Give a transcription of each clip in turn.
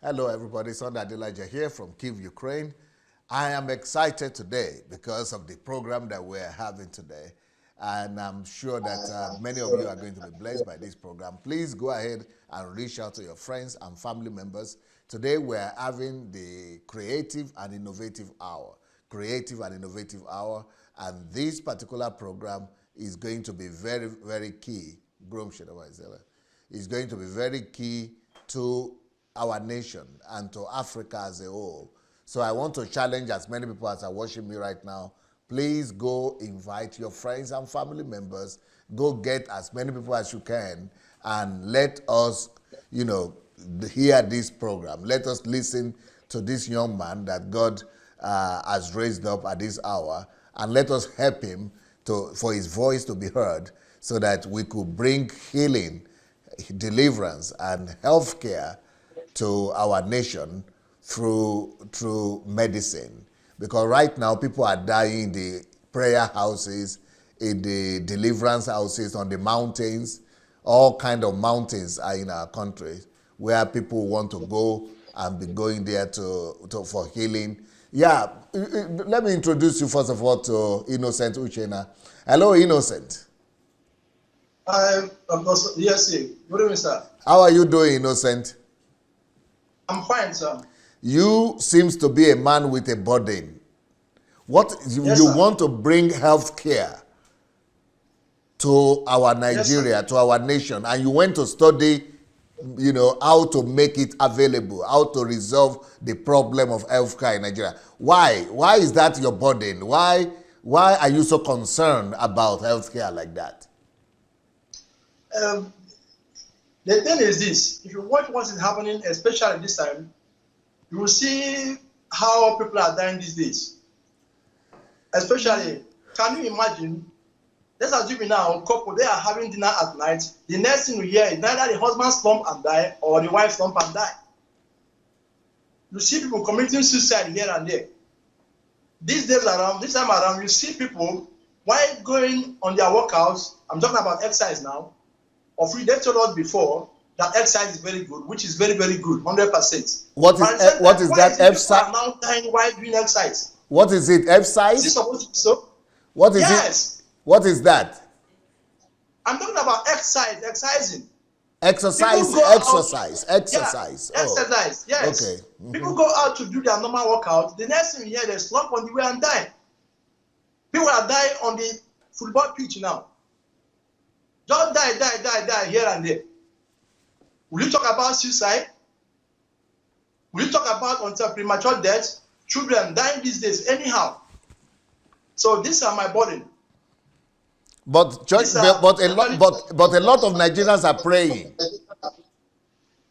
Hello, everybody. It's Adelaja here from Kyiv, Ukraine. I am excited today because of the program that we're having today. And I'm sure that many of you are going to be blessed by this program. Please go ahead and reach out to your friends and family members. Today, we're having the Creative and Innovative Hour. Creative and Innovative Hour. And this particular program is going to be very, very key. Is going to be very key to our nation and to Africa as a whole. So I want to challenge as many people as are watching me right now. Please go invite your friends and family members. Go get as many people as you can and let us, hear this program. Let us listen to this young man that God has raised up at this hour, and let us help him for his voice to be heard so that we could bring healing, deliverance, and health care to our nation through medicine. Because right now people are dying in the prayer houses, in the deliverance houses, on the mountains. All kind of mountains are in our country where people want to go and be going there for healing. Yeah, let me introduce you first of all to Innocent Uchenna. Hello, Innocent. Hi, yes, sir. Good evening, sir. How are you doing, Innocent? I'm fine, sir. You seems to be a man with a burden. Yes, you sir. want to bring health care to our Nigeria, Yes, to our nation, and you went to study, how to make it available, how to resolve the problem of health care in Nigeria. Why? Why is that your burden? Why are you so concerned about health care like that? The thing is this: if you watch what is happening, especially this time, you will see how people are dying these days. Especially, can you imagine? Let's assume now, a couple, they are having dinner at night. The next thing you hear is either the husband slump and die or the wife slump and die. You see people committing suicide here and there. This time around, you see people while going on their workouts. I'm talking about exercise now. Of free, they told us before that exercise is very good, which is very, very good, 100%. What is that exercise? People are now dying while doing exercise. What is it? Exercise? Is it supposed to be so? What is yes. it? What is that? I'm talking about exercising. Exercise. Yeah, exercise. Yes. Okay. People go out to do their normal workout. The next thing you hear, they slump on the way and die. People are dying on the football pitch now. Just die here and there. Will you talk about suicide? Will you talk about until premature death? Children dying these days anyhow. So these are my burden. But a lot of Nigerians are praying.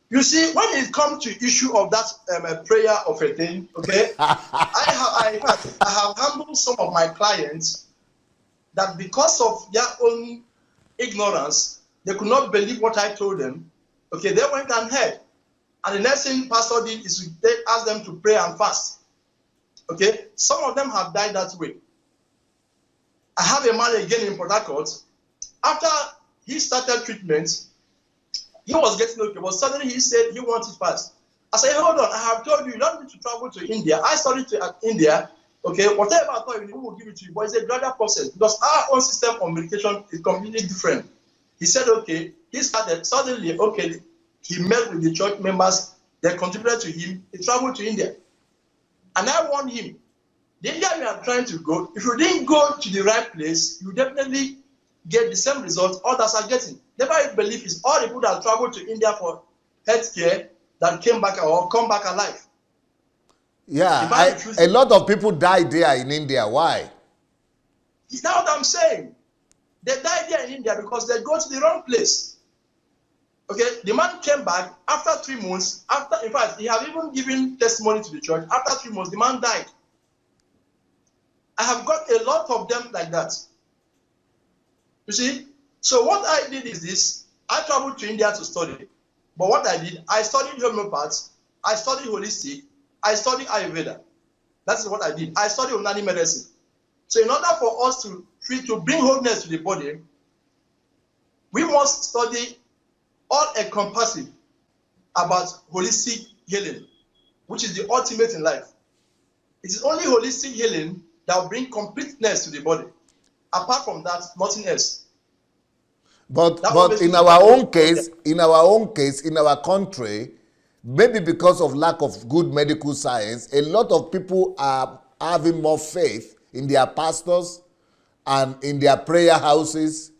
You see, when it comes to issue of that prayer of a thing, okay, I have humbled some of my clients that because of their own ignorance, they could not believe what I told them. Okay, they went ahead, and the next thing pastor did is to ask them to pray and fast. Okay, some of them have died that way. I have a man again in Port Harcourt. After he started treatment, he was getting okay, but suddenly he said he wanted fast. I said, hold on, I have told you, you don't need to travel to India. I studied at India. Okay, whatever I thought you will give it to you, but it's a gradual process because our own system of medication is completely different. He said, okay, he started, suddenly, okay, he met with the church members, they contributed to him, he traveled to India. And I warned him, the India we are trying to go, if you didn't go to the right place, you definitely get the same results others are getting. Never believe it's all the people that travel to India for healthcare that came back or come back alive. Yeah, a lot of people died there in India. Why? Is that what I'm saying? They died there in India because they go to the wrong place. Okay, the man came back after 3 months. In fact, he had even given testimony to the church. After 3 months, the man died. I have got a lot of them like that. You see? So what I did is this. I traveled to India to study. But what I did, I studied homeopathy, I studied holistic, I studied Ayurveda. That's what I did. I studied Unani medicine. So in order for us to bring wholeness to the body, we must study all encompassing about holistic healing, which is the ultimate in life. It is only holistic healing that will bring completeness to the body. Apart from that, nothing else. But in our own case, in our country, maybe because of lack of good medical science, a lot of people are having more faith in their pastors and in their prayer houses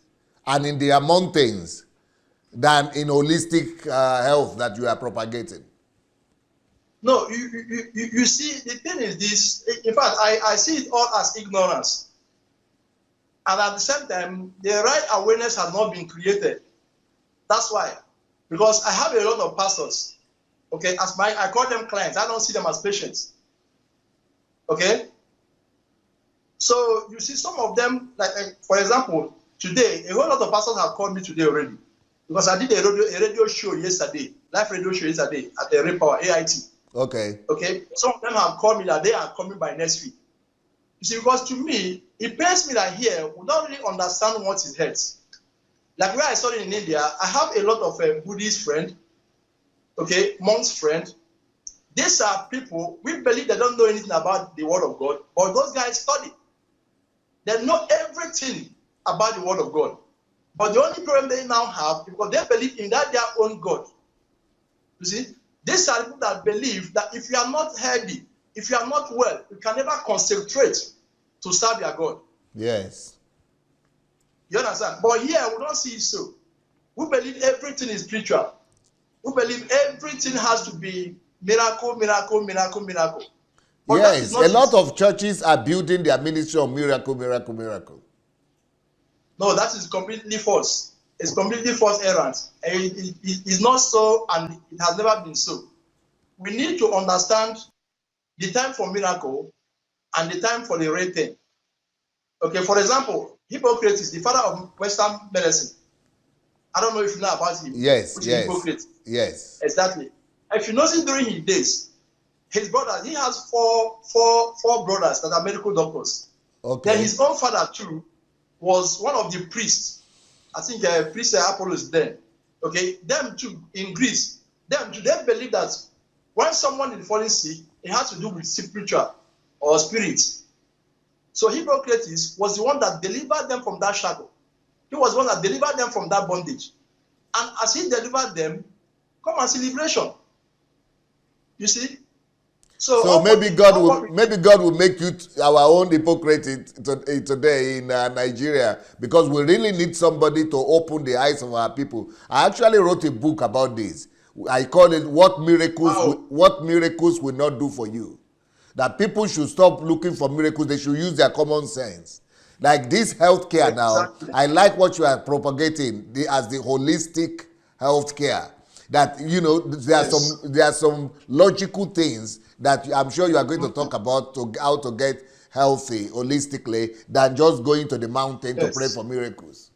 and in their mountains than in holistic health that you are propagating. No, you see, the thing is this. In fact, I see it all as ignorance. And at the same time, the right awareness has not been created. That's why. Because I have a lot of pastors. Okay, I call them clients. I don't see them as patients. Okay? So you see some of them, like for example, today, a whole lot of pastors have called me today already. Because I did a radio show yesterday, live radio show yesterday at the Repower AIT. Okay. Okay. Some of them have called me that they are coming by next week. You see, because to me, it pains me that here we don't really understand what it hurts. Like where I studied in India, I have a lot of Buddhist friends, okay, monks friends. These are people, we believe they don't know anything about the Word of God, but those guys study. They know everything about the Word of God. But the only problem they now have, because they believe in that their own God. You see, these are people that believe that if you are not healthy, if you are not well, you can never concentrate to serve your God. Yes. You understand? But here we don't see it so. We believe everything is spiritual. We believe everything has to be miracle, miracle, miracle, miracle. But yes, a lot of churches are building their ministry on miracle, miracle, miracle. No, that is completely false. It's completely false errand. It's not so, and it has never been so. We need to understand the time for miracle and the time for the real thing. Okay, for example, Hippocrates, the father of Western medicine. I don't know if you know about him. Yes, which yes. Is Hippocrates. Yes. Exactly. If you notice during his days, his brothers, he has four brothers that are medical doctors. Okay. Then his own father too was one of the priests. I think priest Apollos then. Okay, them too in Greece. Them too, they believe that when someone is falling sick, it has to do with spiritual or spirit. So Hippocrates was the one that delivered them from that shadow. He was the one that delivered them from that bondage. And as he delivered them, come and see liberation. You see? So maybe God will make you our own hypocrite today in Nigeria, because we really need somebody to open the eyes of our people. I actually wrote a book about this. I call it "What Miracles Will Not Do for You." That people should stop looking for miracles. They should use their common sense. Like this healthcare now, I like what you are propagating as the holistic healthcare. That there are some logical things that I'm sure you are going to talk about how to get healthy holistically than just going to the mountain to pray for miracles.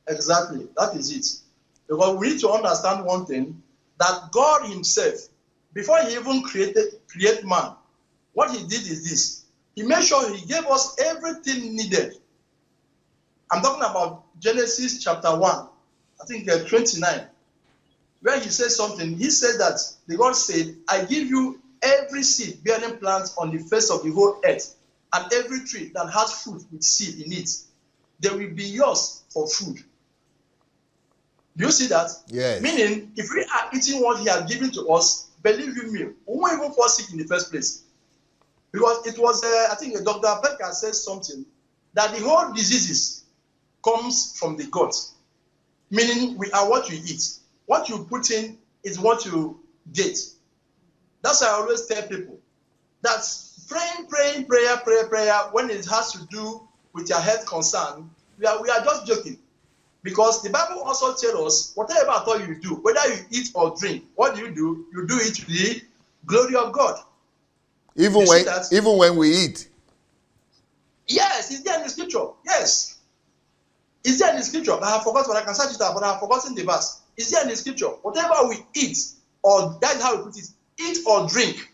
Exactly, that is it. Because we need to understand one thing, that God himself, before he even create man, what he did is this. He made sure he gave us everything needed. I'm talking about Genesis chapter 1, I think 29. Where he says something, he said that the God said, I give you every seed bearing plant on the face of the whole earth, and every tree that has fruit with seed in it. They will be yours for food. Do you see that? Yes. Meaning, if we are eating what he has given to us, believe you me, we won't even fall sick in the first place. Because it was, I think Dr. Becker says something, that the whole diseases comes from the gut. Meaning, we are what you eat. What you put in is what you get. That's why I always tell people that praying, prayer, when it has to do with your health concern, we are just joking. Because the Bible also tells us, whatever at all you do, whether you eat or drink, what do? You do it to the glory of God. Even when we eat. Yes, it's there in the scripture. Yes. It's there in the scripture. I have forgotten, but I can search it out, but I have forgotten the verse. It's there in the scripture. Whatever we eat, or that's how we put it, eat or drink,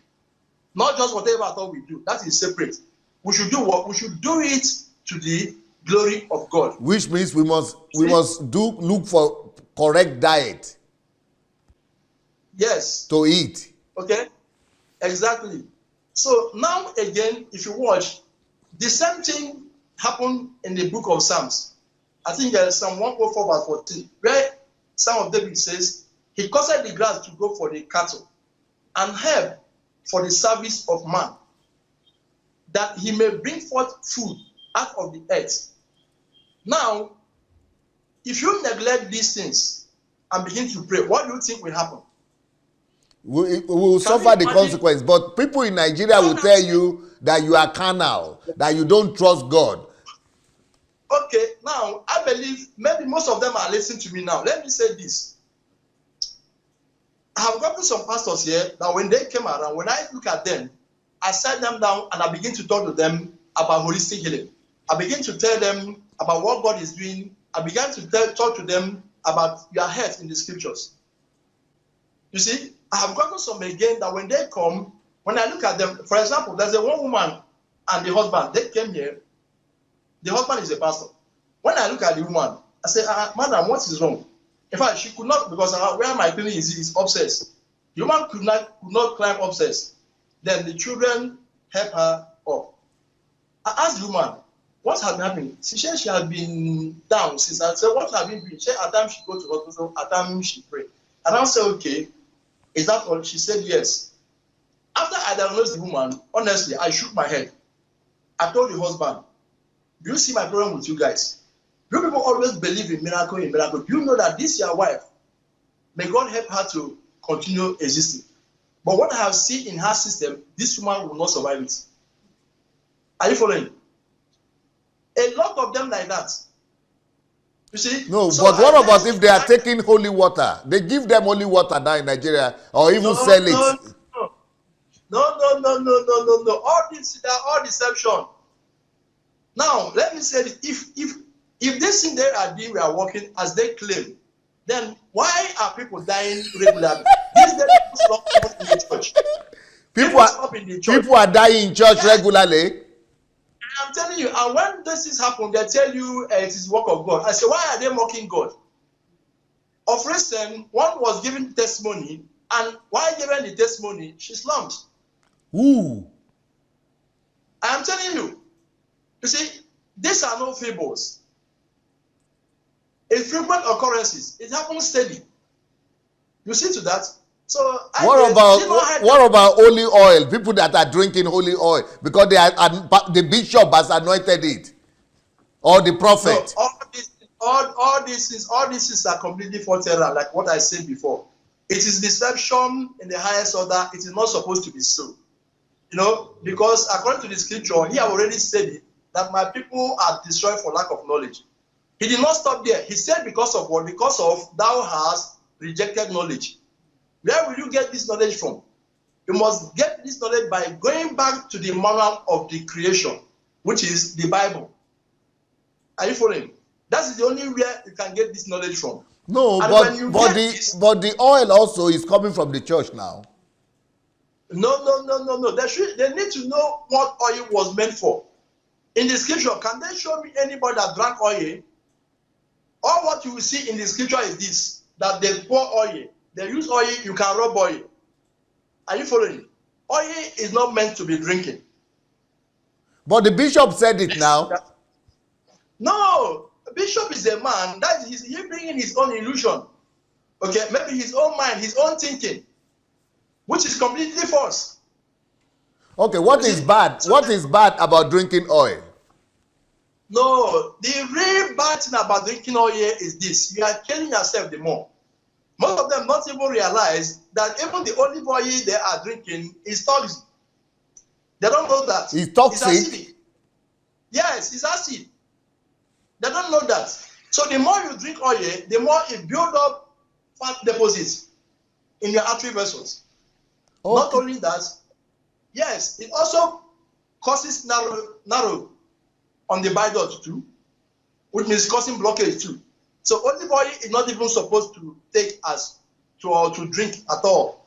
not just whatever at all we do. That is separate. We should do what? We should do it to the glory of God. Which means we must look for correct diet. Yes. To eat. Okay? Exactly. So now again, if you watch, the same thing happened in the book of Psalms. I think Psalm 104 verse 14, where Psalm of David says, he caused the grass to grow for the cattle and herb for the service of man, that he may bring forth food out of the earth. Now, if you neglect these things and begin to pray, what do you think will happen? We will suffer the consequence. But people in Nigeria will tell you that you are carnal, that you don't trust God. Okay, now I believe maybe most of them are listening to me now. Let me say this. I have gotten some pastors here that when they came around, when I look at them, I sat them down and I begin to talk to them about holistic healing. I begin to tell them about what God is doing. I began to talk to them about your health in the scriptures. You see, I have gotten some again that when they come, when I look at them, for example, there's a one woman and the husband, they came here. The husband is a pastor. When I look at the woman, I say, madam, what is wrong? In fact, she could not, because where my clinic is upstairs. The woman could not climb upstairs. Then the children help her up. I asked the woman, what has been happening? She said she had been down since. I said, what have you been doing? She said, at times she go to hospital, at times she pray. And I said, okay, is that all? She said, yes. After I diagnosed the woman, honestly, I shook my head. I told the husband, do you see my problem with you guys? You people always believe in miracle, in miracle. Do you know that this your wife, may God help her to continue existing? But what I have seen in her system, this woman will not survive it. Are you following? A lot of them like that. You see? No, so but what about if they are taking holy water? They give them holy water now in Nigeria, or even sell it. No. All this, they are all deception. Now, let me say this. If this thing they are doing, we are working as they claim, then why are people dying regularly? These days, people stop in the church. People are dying in church regularly. I'm telling you, and when this is happening, they tell you it is work of God. I say, why are they mocking God? Of recent, one was giving testimony, and while giving the testimony, she slumped. Ooh. I am telling you. You see, these are no fables. Infrequent occurrences. It happens steady. You see to that? So what about holy oil? People that are drinking holy oil because the bishop has anointed it, or the prophet. No, all these things are completely false error, like what I said before. It is deception in the highest order. It is not supposed to be so. You know, because according to the scripture, he already said it, that my people are destroyed for lack of knowledge. He did not stop there. He said, because of what? Because of thou hast rejected knowledge. Where will you get this knowledge from? You must get this knowledge by going back to the manual of the creation, which is the Bible. Are you following? That is the only where you can get this knowledge from. No, but the oil also is coming from the church now. No. They need to know what oil was meant for. In the scripture, can they show me anybody that drank oil? All what you will see in the scripture is this, that they pour oil. They use oil, you can rub oil. Are you following? Oil is not meant to be drinking. But the bishop said it now. No, the bishop is a man. That is, he bringing his own illusion. Okay, maybe his own mind, his own thinking, which is completely false. Okay, what is bad? What is bad about drinking oil? No, the real bad thing about drinking oil is this: you are killing yourself the more. Most of them not even realize that even the olive oil they are drinking is toxic. They don't know that. It's toxic? It's acidic. Yes, it's acid. They don't know that. So the more you drink oil, the more it builds up fat deposits in your artery vessels. Okay. Not only that, yes, it also causes narrow on the bile duct too, which means causing blockage too. So olive oil is not even supposed to take to drink at all.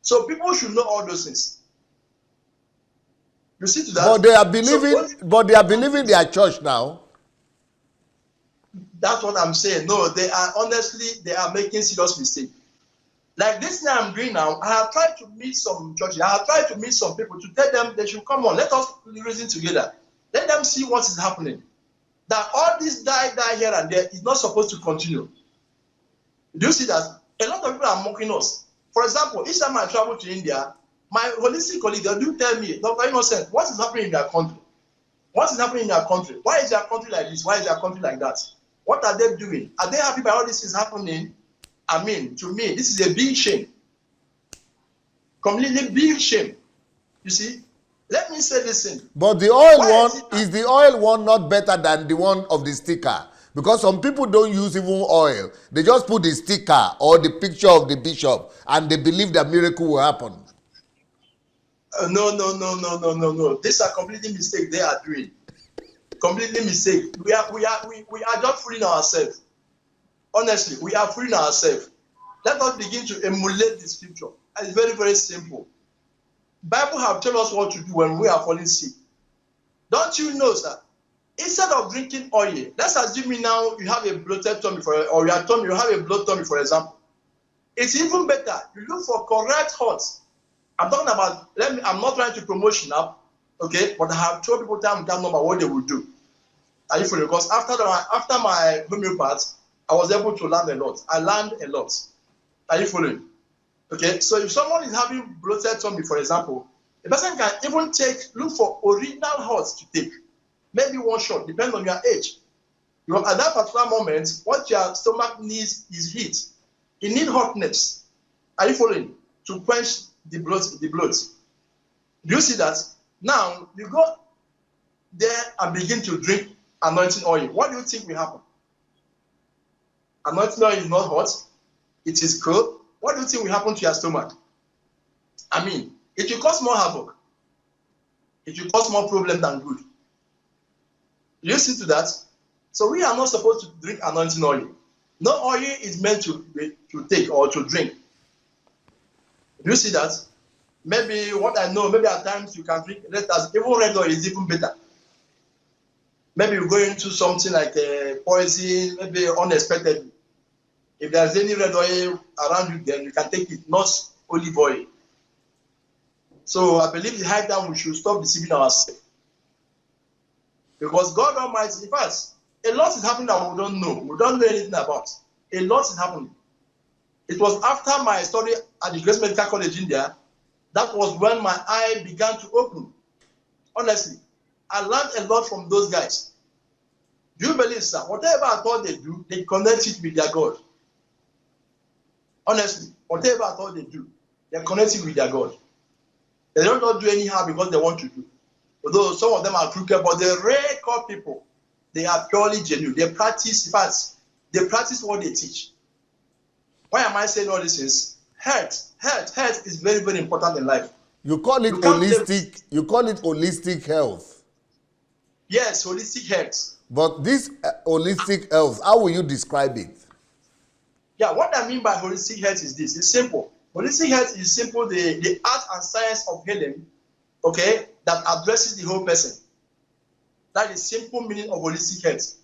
So people should know all those things. You see to that. But they are believing their church now. That's what I'm saying. No, they are making serious mistake. Like this thing I'm doing now, I have tried to meet some churches, I have tried to meet some people to tell them they should come on, let us reason together. Let them see what is happening. That all this die here and there is not supposed to continue. Do you see that? A lot of people are mocking us. For example, each time I travel to India, my holistic colleagues, they do tell me, Dr. Innocent, what is happening in their country? What is happening in their country? Why is their country like this? Why is their country like that? What are they doing? Are they happy by all this is happening? I mean, to me, this is a big shame. Completely big shame. You see? Let me say this thing. But the oil one, is the oil one not better than the one of the sticker? Because some people don't use even oil. They just put the sticker or the picture of the bishop and they believe that miracle will happen. No. These are completely mistakes they are doing. Completely mistake. We are just fooling ourselves. Honestly, we are fooling ourselves. Let us begin to emulate the scripture. It's very, very simple. Bible have told us what to do when we are falling sick. Don't you know, sir? Instead of drinking oil, let's assume now you have a bloated tummy, or you have a blood tummy, for example. It's even better. You look for correct hot. I'm talking about, I'm not trying to promotion now, okay? But I have told people time and time number what they will do. Are you following? Because after my homeopath, I was able to learn a lot. I learned a lot. Are you following? Okay, so if someone is having bloated tummy, for example, the person can even look for original herbs to take. Maybe one shot, depending on your age. Because at that particular moment, what your stomach needs is heat. It needs hotness. Are you following? To quench the blood. Do you see that? Now, you go there and begin to drink anointing oil. What do you think will happen? Anointing oil is not hot. It is cold. What do you think will happen to your stomach? I mean, it will cause more havoc. It will cause more problem than good. Do you see to that? So we are not supposed to drink anointing oil. No oil is meant to take or to drink. Do you see that? Maybe what I know, maybe at times you can drink even red oil is even better. Maybe you go into something like poison, maybe unexpectedly. If there's any red oil around you, then you can take it, not olive oil. So I believe the high time we should stop deceiving ourselves. Because God Almighty, in fact, a lot is happening that we don't know. We don't know anything about. A lot is happening. It was after my study at the Grace Medical College India, that was when my eye began to open. Honestly, I learned a lot from those guys. Do you believe, sir? Whatever I thought they do, they connect it with their God. Honestly, whatever I thought they do, they connect it with their God. They don't not do anyhow because they want to do. Although some of them are crooked, but the rare core people, they are purely genuine. They practice, in fact, they practice what they teach. Why am I saying all this is? Health is very, very important in life. You call it holistic. You call it holistic health. Yes, holistic health. But this holistic health, how will you describe it? Yeah, what I mean by holistic health is this. It's simple. Holistic health is simple, the art and science of healing, okay, that addresses the whole person. That is simple meaning of holistic health.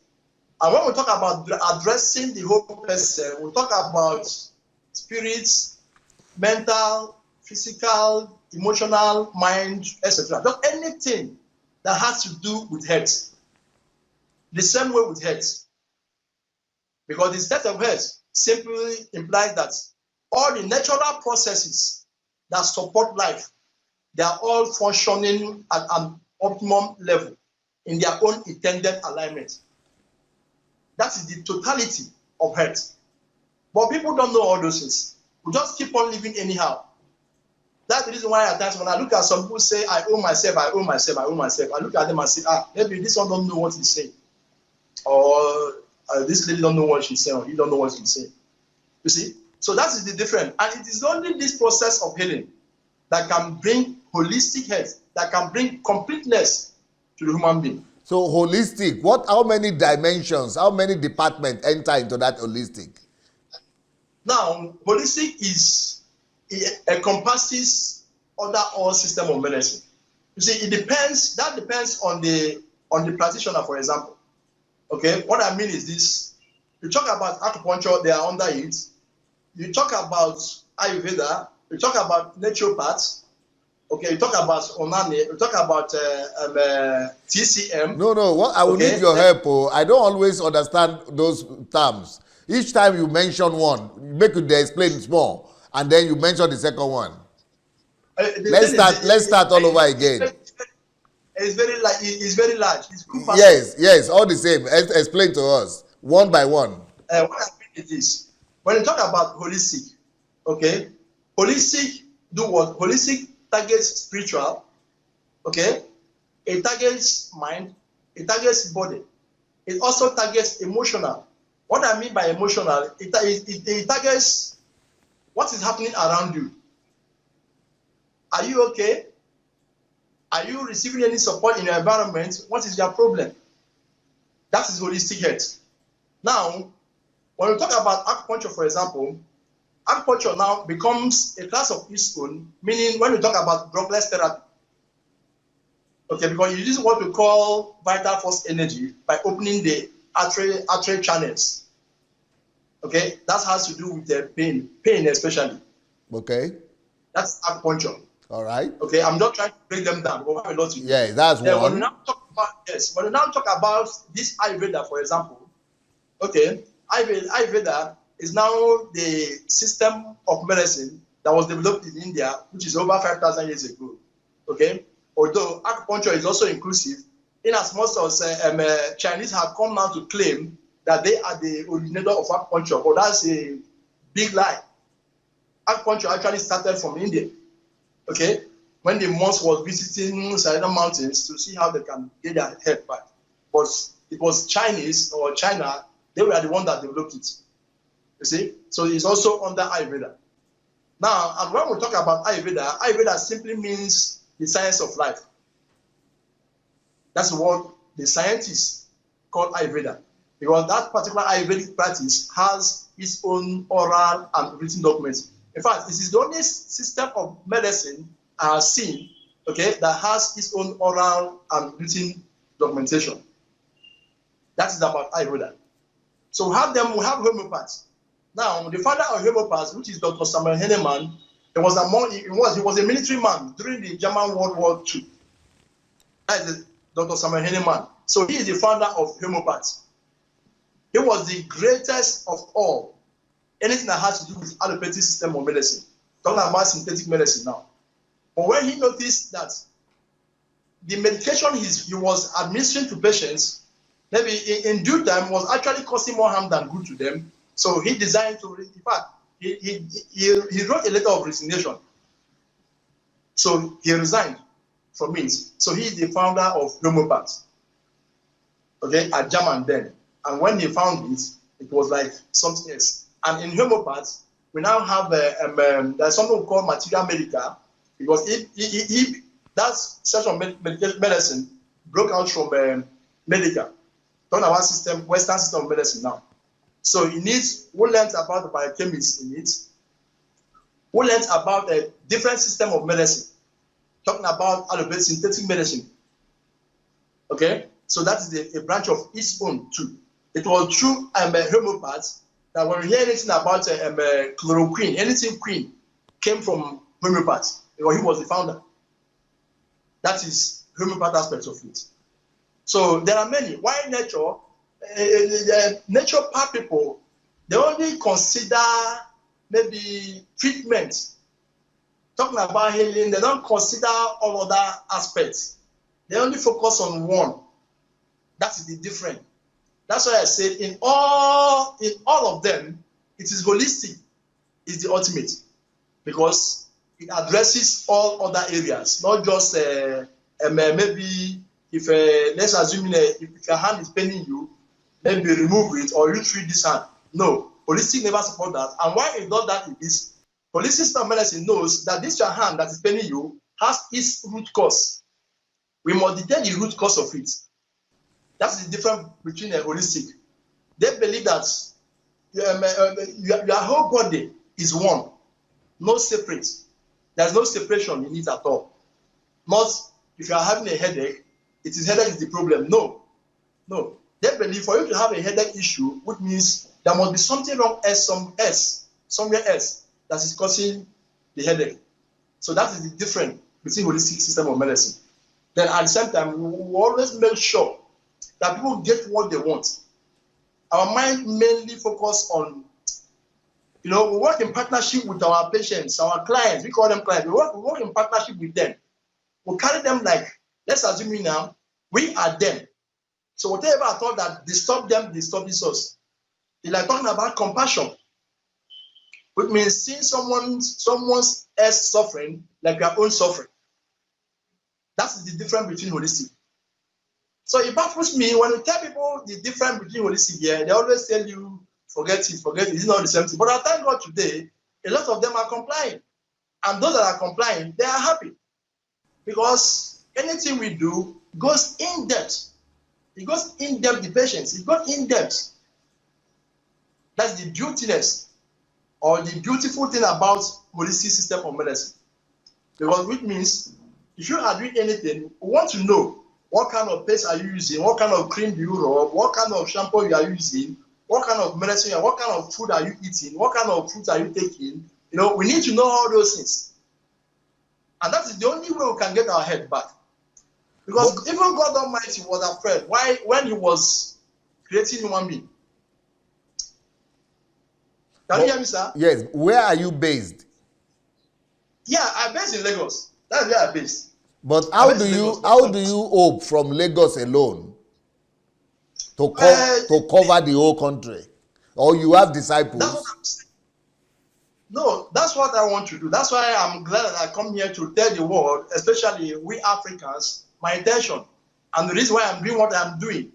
And when we talk about addressing the whole person, we talk about spirits, mental, physical, emotional, mind, etc. Just anything that has to do with health. The same way with health. Because the state of health simply implies that all the natural processes that support life, they are all functioning at an optimum level in their own intended alignment. That is the totality of health. But people don't know all those things. We just keep on living anyhow. That's the reason why at times when I look at some people say, I owe myself, I look at them and say, maybe this one don't know what he's saying. Or this lady don't know what she's saying, or he don't know what she's saying. You see? So that is the difference. And it is only this process of healing that can bring holistic health, that can bring completeness to the human being. So holistic, how many dimensions, how many departments enter into that holistic? Now, holistic encompasses all system of medicine. You see, that depends on the practitioner, for example. Okay, what I mean is this. You talk about acupuncture, they are under it. you talk about Ayurveda, you talk about naturopaths, okay, you talk about Onani, you talk about TCM. No. What I will need Okay, your help. Oh, I don't always understand those terms. Each time you mention one, make it explain small, and then you mention the second one. the Let's thing is, start. Let's start all over again. it's very like it's very large. It's group aspect. Yes, all the same. Explain to us one by one. What I mean is this: when you talk about holistic, okay, holistic do what? Holistic targets spiritual, okay. It targets mind. It targets body. It also targets emotional. What I mean by emotional, it targets what is happening around you. Are you okay? Are you receiving any support in your environment? What is your problem? That is holistic health. Now, when we talk about acupuncture, for example, acupuncture now becomes a class of its own, meaning when we talk about drugless therapy, okay, because you use what we call vital force energy by opening the artery channels. Okay, that has to do with the pain especially. Okay. That's acupuncture. All right. Okay, I'm not trying to break them down, but we have a lot to do. Yeah, that's Then one. when we now talk about this Ayurveda, for example, okay, Ayurveda is now the system of medicine that was developed in India, which is over 5,000 years ago. Okay, although acupuncture is also inclusive, in as much as Chinese have come now to claim that they are the originator of acupuncture, but that's a big lie. Acupuncture actually started from India. Okay, when the monks was visiting Silent Mountains to see how they can get their health back, but it was Chinese or China, they were the one that developed it. You see, so it's also under Ayurveda. Now, and when we talk about Ayurveda, Ayurveda simply means the science of life. That's what the scientists call Ayurveda, because that particular Ayurvedic practice has its own oral and written documents. In fact, this is the only system of medicine I have seen, okay, that has its own oral and written documentation. That is about Ayurveda. So we have homeopaths. Now, the father of homeopaths, which is Dr. Samuel Hahnemann, he was a military man during the German World War II. That is Dr. Samuel Hahnemann. So he is the founder of homeopaths. He was the greatest of all. Anything that has to do with allopathic system of medicine. Talking about synthetic medicine now. But when he noticed that the medication he was administering to patients, maybe in due time, was actually causing more harm than good to them, so he designed to, in fact, he wrote a letter of resignation. So he resigned from it. So he is the founder of homeopaths. Okay, a German then. And when he found it, it was like something else. And in homeopaths, we now have there's something called materia medica, because that section of medicine broke out from medica. Talking about Western system of medicine now. So it needs, who learned about the biochemists in it, who learned about a different system of medicine, talking about allopathic synthetic medicine. Okay, so that is a branch of its own too. It was through homeopaths that when we hear anything about chloroquine, anything queen came from homeopaths, because he was the founder. That is homeopath aspects of it. So there are many. Why nature? Nature part people, they only consider maybe treatment. Talking about healing, they don't consider all other aspects. They only focus on one. That is the difference. That's why I said in all of them, it is holistic, is the ultimate, because it addresses all other areas, not just maybe if let's assume if your hand is paining you, maybe remove it or you treat this hand. No, holistic never support that. And why it does that is holistic system medicine knows that this your hand that is paining you has its root cause. We must detect the root cause of it. That's the difference between a holistic. They believe that your whole body is one, no separate. There's no separation in it at all. Not if you are having a headache, headache is the problem. No. They believe for you to have a headache issue, which means there must be something wrong somewhere else that is causing the headache. So that is the difference between holistic system of medicine. Then at the same time, we will always make sure that people get what they want. Our mind mainly focus on, we work in partnership with our patients, our clients. We call them clients. We work in partnership with them. We carry them like, let's assume now, we are them. So whatever I thought that disturb them, disturbs us. It's like talking about compassion, which means seeing someone's else suffering like your own suffering. That's the difference between holistic. So it baffles me when you tell people the difference between holistic here, they always tell you, forget it, it's not the same thing. But I thank God today, a lot of them are complying. And those that are complying, they are happy. Because anything we do goes in depth. It goes in depth, the patients, it goes in depth. That's the beautiness or the beautiful thing about holistic system of medicine. Because it means if you are doing anything, we want to know what kind of paste are you using, what kind of cream do you rub, what kind of shampoo you are using, what kind of medicine, what kind of food are you eating, what kind of fruits are you taking. We need to know all those things. And that is the only way we can get our head back. Because even God Almighty was afraid when he was creating human being. Can you hear me, sir? Yes. Where are you based? Yeah, I'm based in Lagos. That's where I'm based. But how do you hope from Lagos alone to cover the whole country? Or you have disciples? That's what I'm saying. No, that's what I want to do. That's why I'm glad that I come here to tell the world, especially we Africans, my intention and the reason why I'm doing what I'm doing.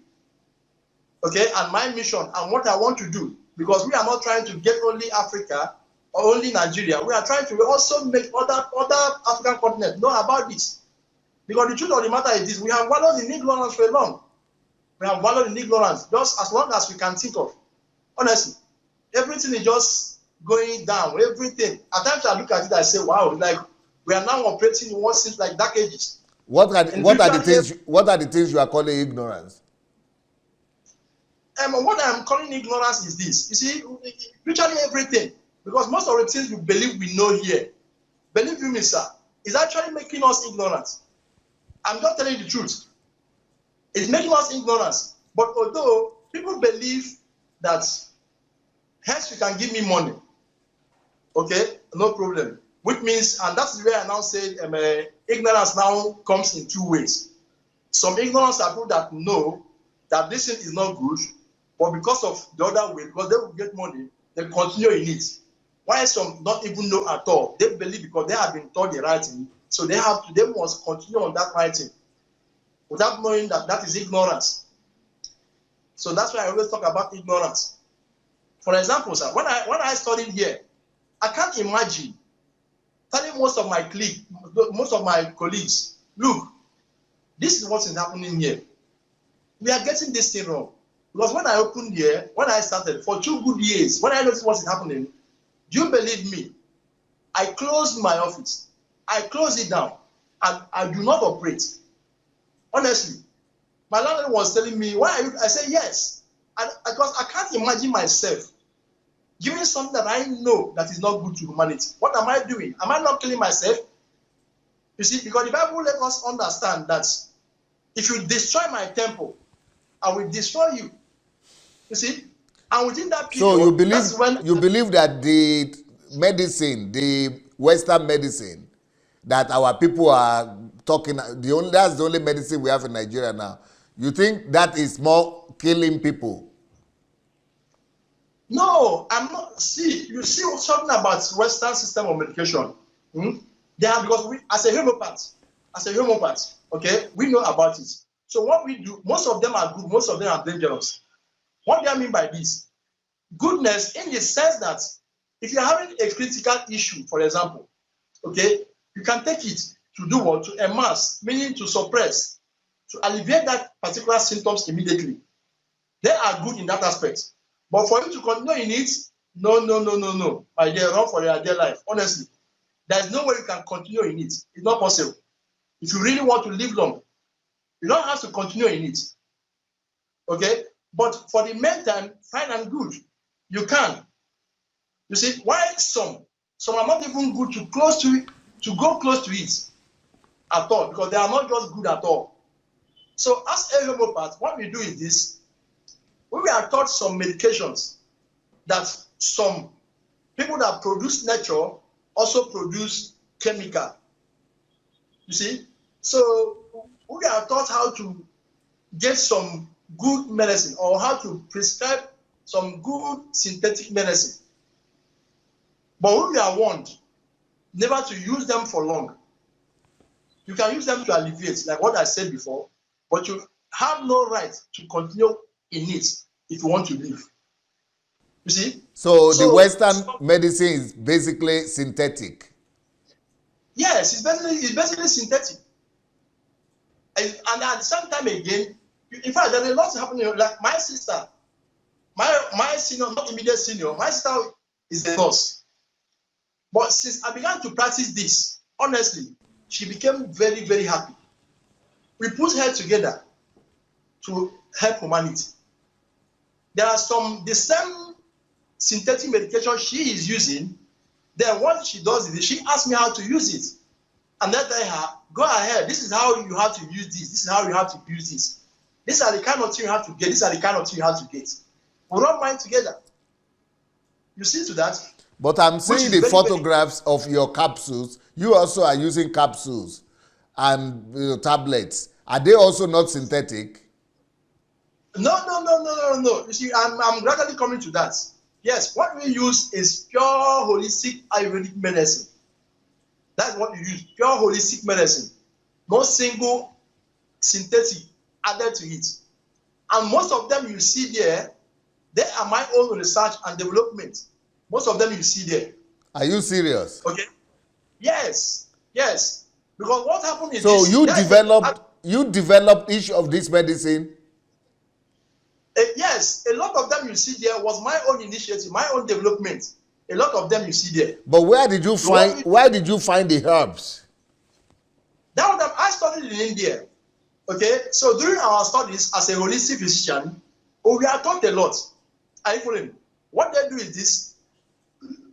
Okay, and my mission and what I want to do. Because we are not trying to get only Africa or only Nigeria. We are trying to also make other African continents know about this. Because the truth of the matter is this: we have wallowed in ignorance for long. We have wallowed in ignorance just as long as we can think of. Honestly, everything is just going down. Everything. At times I look at it, I say, "Wow!" Like we are now operating in what seems like dark ages. What are the things you are calling ignorance? What I'm calling ignorance is this. You see, literally everything. Because most of the things we believe we know here, believe you me, sir, is actually making us ignorant. I'm just telling you the truth. It's making us ignorant. But although people believe that, hence you can give me money, okay, no problem. Which means, and that's where I now say ignorance now comes in two ways. Some ignorance are people that know that this thing is not good, but because of the other way, because they will get money, they continue in it. Why some don't even know at all? They believe because they have been taught the right thing, so they must continue on that right thing, without knowing that that is ignorance. So that's why I always talk about ignorance. For example, sir, when I studied here, I can't imagine telling most of my colleagues, look, this is what is happening here. We are getting this thing wrong. Because when I opened here, when I started, for 2 good years, when I noticed what is happening, do you believe me? I closed my office. I closed it down. And I do not operate. Honestly. My landlord was telling me, why are you? I said, yes. And because I can't imagine myself giving something that I know that is not good to humanity. What am I doing? Am I not killing myself? You see, because the Bible let us understand that if you destroy my temple, I will destroy you. You see? And within that period, so you believe that the medicine, the Western medicine that our people are talking, that's the only medicine we have in Nigeria now. You think that is more killing people? No, I'm not. See, you see what's talking about Western system of medication. They are, because we, as a homeopath, okay, we know about it. So what we do, most of them are good, most of them are dangerous. What do I mean by this? Goodness in the sense that if you're having a critical issue, for example, okay, you can take it to do what? To enmask, meaning to suppress, to alleviate that particular symptoms immediately. They are good in that aspect. But for you to continue in it, no. My dear, run for your dear life. Honestly, there's no way you can continue in it. It's not possible. If you really want to live long, you don't have to continue in it. Okay? But for the meantime, fine and good. You can. You see, why some are not even good to go close to it at all, because they are not just good at all. So as a homeopath, what we do is this: we are taught some medications that some people that produce nature also produce chemical. You see, so we are taught how to get some good medicine or how to prescribe some good synthetic medicine. But we are warned never to use them for long. You can use them to alleviate, like what I said before, but you have no right to continue in it if you want to live. You see? So the Western medicine is basically synthetic. Yes, it's basically synthetic. And at the same time again, in fact, there are lots happening. Like my sister, my senior, not immediate senior, my sister is a nurse. But since I began to practice this, honestly, she became very, very happy. We put her together to help humanity. There are the same synthetic medication she is using. Then what she does is she asks me how to use it. And then tell her, go ahead, this is how you have to use this. This is how you have to use this. These are the kind of things you have to get. These are the kind of things you have to get. We run mine together. You see to that? But I'm seeing the photographs of your capsules. You also are using capsules and tablets. Are they also not synthetic? No. You see, I'm gradually coming to that. Yes, what we use is pure holistic Ayurvedic medicine. That's what we use, pure holistic medicine. No single synthetic added to it. And most of them you see there, they are my own research and development. Most of them you see there. Are you serious? Okay. Yes. Because what happened is so you developed each of these medicine? Yes, a lot of them you see there was my own initiative, my own development. A lot of them you see there. But where did you find the herbs? That was I studied in India. Okay, so during our studies as a holistic physician, we are taught a lot. Are you following? What they do is this: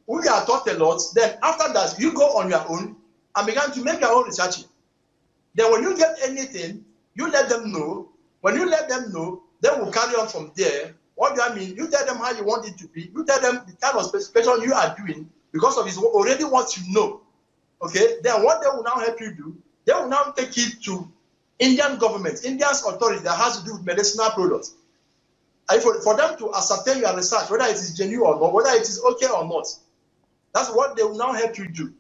we are taught a lot. Then after that, you go on your own and begin to make your own research. Then when you get anything, you let them know. When you let them know, they will carry on from there. What do I mean? You tell them how you want it to be. You tell them the kind of specification you are doing because of it's already what you know. Okay? Then what they will now help you do, they will now take it to Indian government, India's authority that has to do with medicinal products. And for them to ascertain your research, whether it is genuine or not, whether it is okay or not. That's what they will now help you do.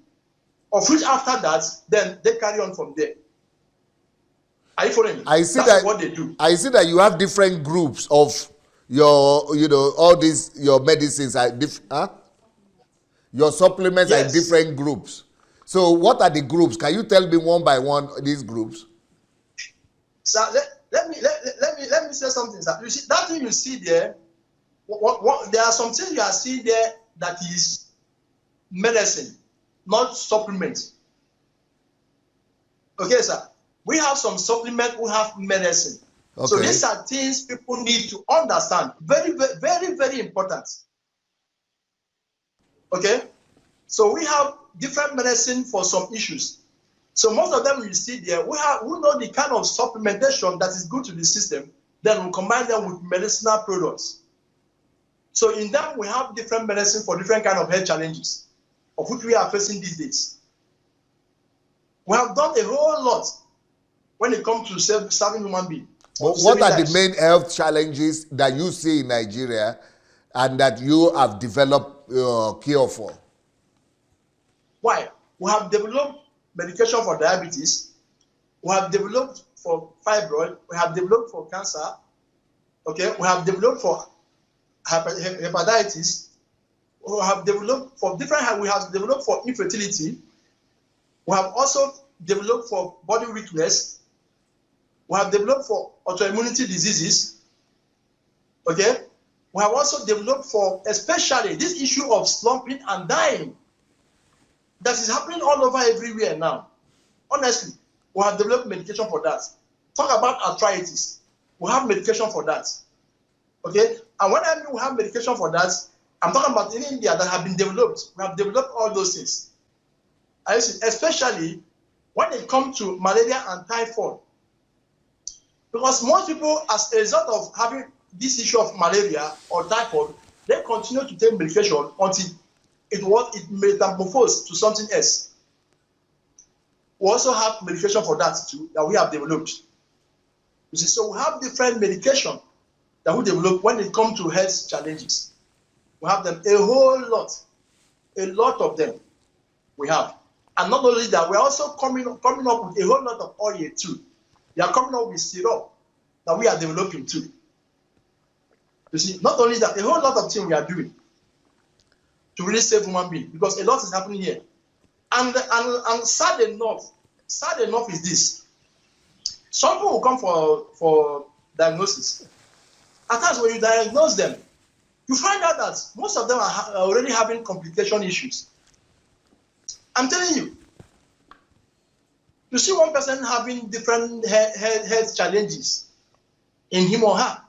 Of which after that, then they carry on from there. Are you following me? That's what they do. I see that you have different groups of your, all these, your medicines are different, your supplements are in different groups. So what are the groups? Can you tell me one by one these groups? So let me say something, sir. You see, that thing you see there, there are some things you are seeing there that is medicine, not supplement. Okay, sir. We have some supplement, we have medicine. Okay. So these are things people need to understand. Very, very, very important. Okay? So we have different medicine for some issues. So most of them you see there, we know the kind of supplementation that is good to the system, then we combine them with medicinal products. So in them we have different medicine for different kind of health challenges of which we are facing these days. We have done a whole lot when it comes to serving human beings. What are the main health challenges that you see in Nigeria and that you have developed cure for? Why? We have developed medication for diabetes. We have developed for fibroid. We have developed for cancer. Okay. We have developed for hepatitis. We have developed for different. We have developed for infertility. We have also developed for body weakness. We have developed for autoimmunity diseases. Okay. We have also developed for especially this issue of slumping and dying that is happening all over everywhere now. Honestly, we have developed medication for that. Talk about arthritis. We have medication for that. Okay. And when I mean we have medication for that, I'm talking about in India that have been developed. We have developed all those things. Especially when it comes to malaria and typhoid. Because most people, as a result of having this issue of malaria or typhoid, they continue to take medication until it metamorphosed to something else. We also have medication for that too that we have developed. You see, so we have different medication that we develop when it comes to health challenges. We have them a lot of them we have. And not only that, we're also coming up with a whole lot of oil too. We are coming up with syrup that we are developing too. You see, not only that, a whole lot of things we are doing to really save human beings, because a lot is happening here. And sad enough is this. Some people will come for diagnosis. At times when you diagnose them, you find out that most of them are already having complication issues. I'm telling you. You see one person having different health challenges in him or her.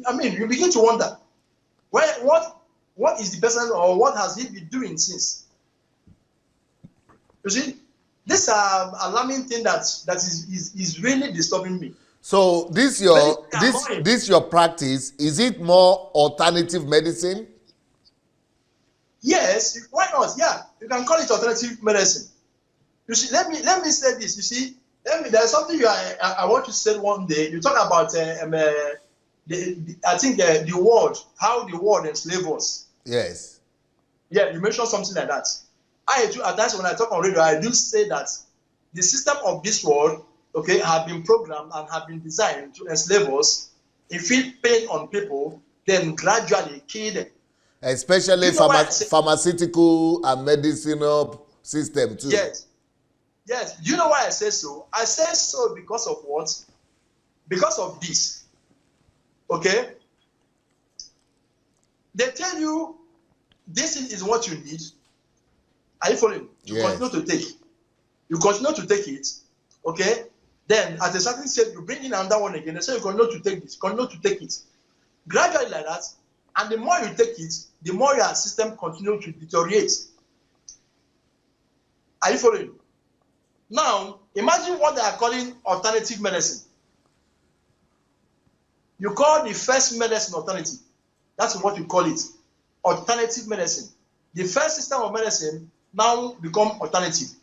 I mean, you begin to wonder, what is the person or what has he been doing since? You see, this alarming thing that is really disturbing me. So this your practice, is it more alternative medicine? Yes, why not? Yeah, you can call it alternative medicine. You see, let me say this. You see, there's something I want to say one day. You talk about I think the world, how the world enslaved us. Yes. Yeah, you mentioned something like that. At times when I talk on radio, I do say that the system of this world, okay, have been programmed and have been designed to enslave us, inflict pain on people, then gradually kill them. Especially pharmaceutical and medicinal system too. Yes. Yes. Do you know why I say so? I say so because of what? Because of this. Okay? They tell you this is what you need. Are you following? You continue to take it. You continue to take it. Okay? Then at a certain stage, you bring in another one again. They say you continue to take this, continue to take it. Gradually like that. And the more you take it, the more your system continues to deteriorate. Are you following? Now, imagine what they are calling alternative medicine. You call the first medicine alternative. That's what you call it. Alternative medicine. The first system of medicine now become alternative.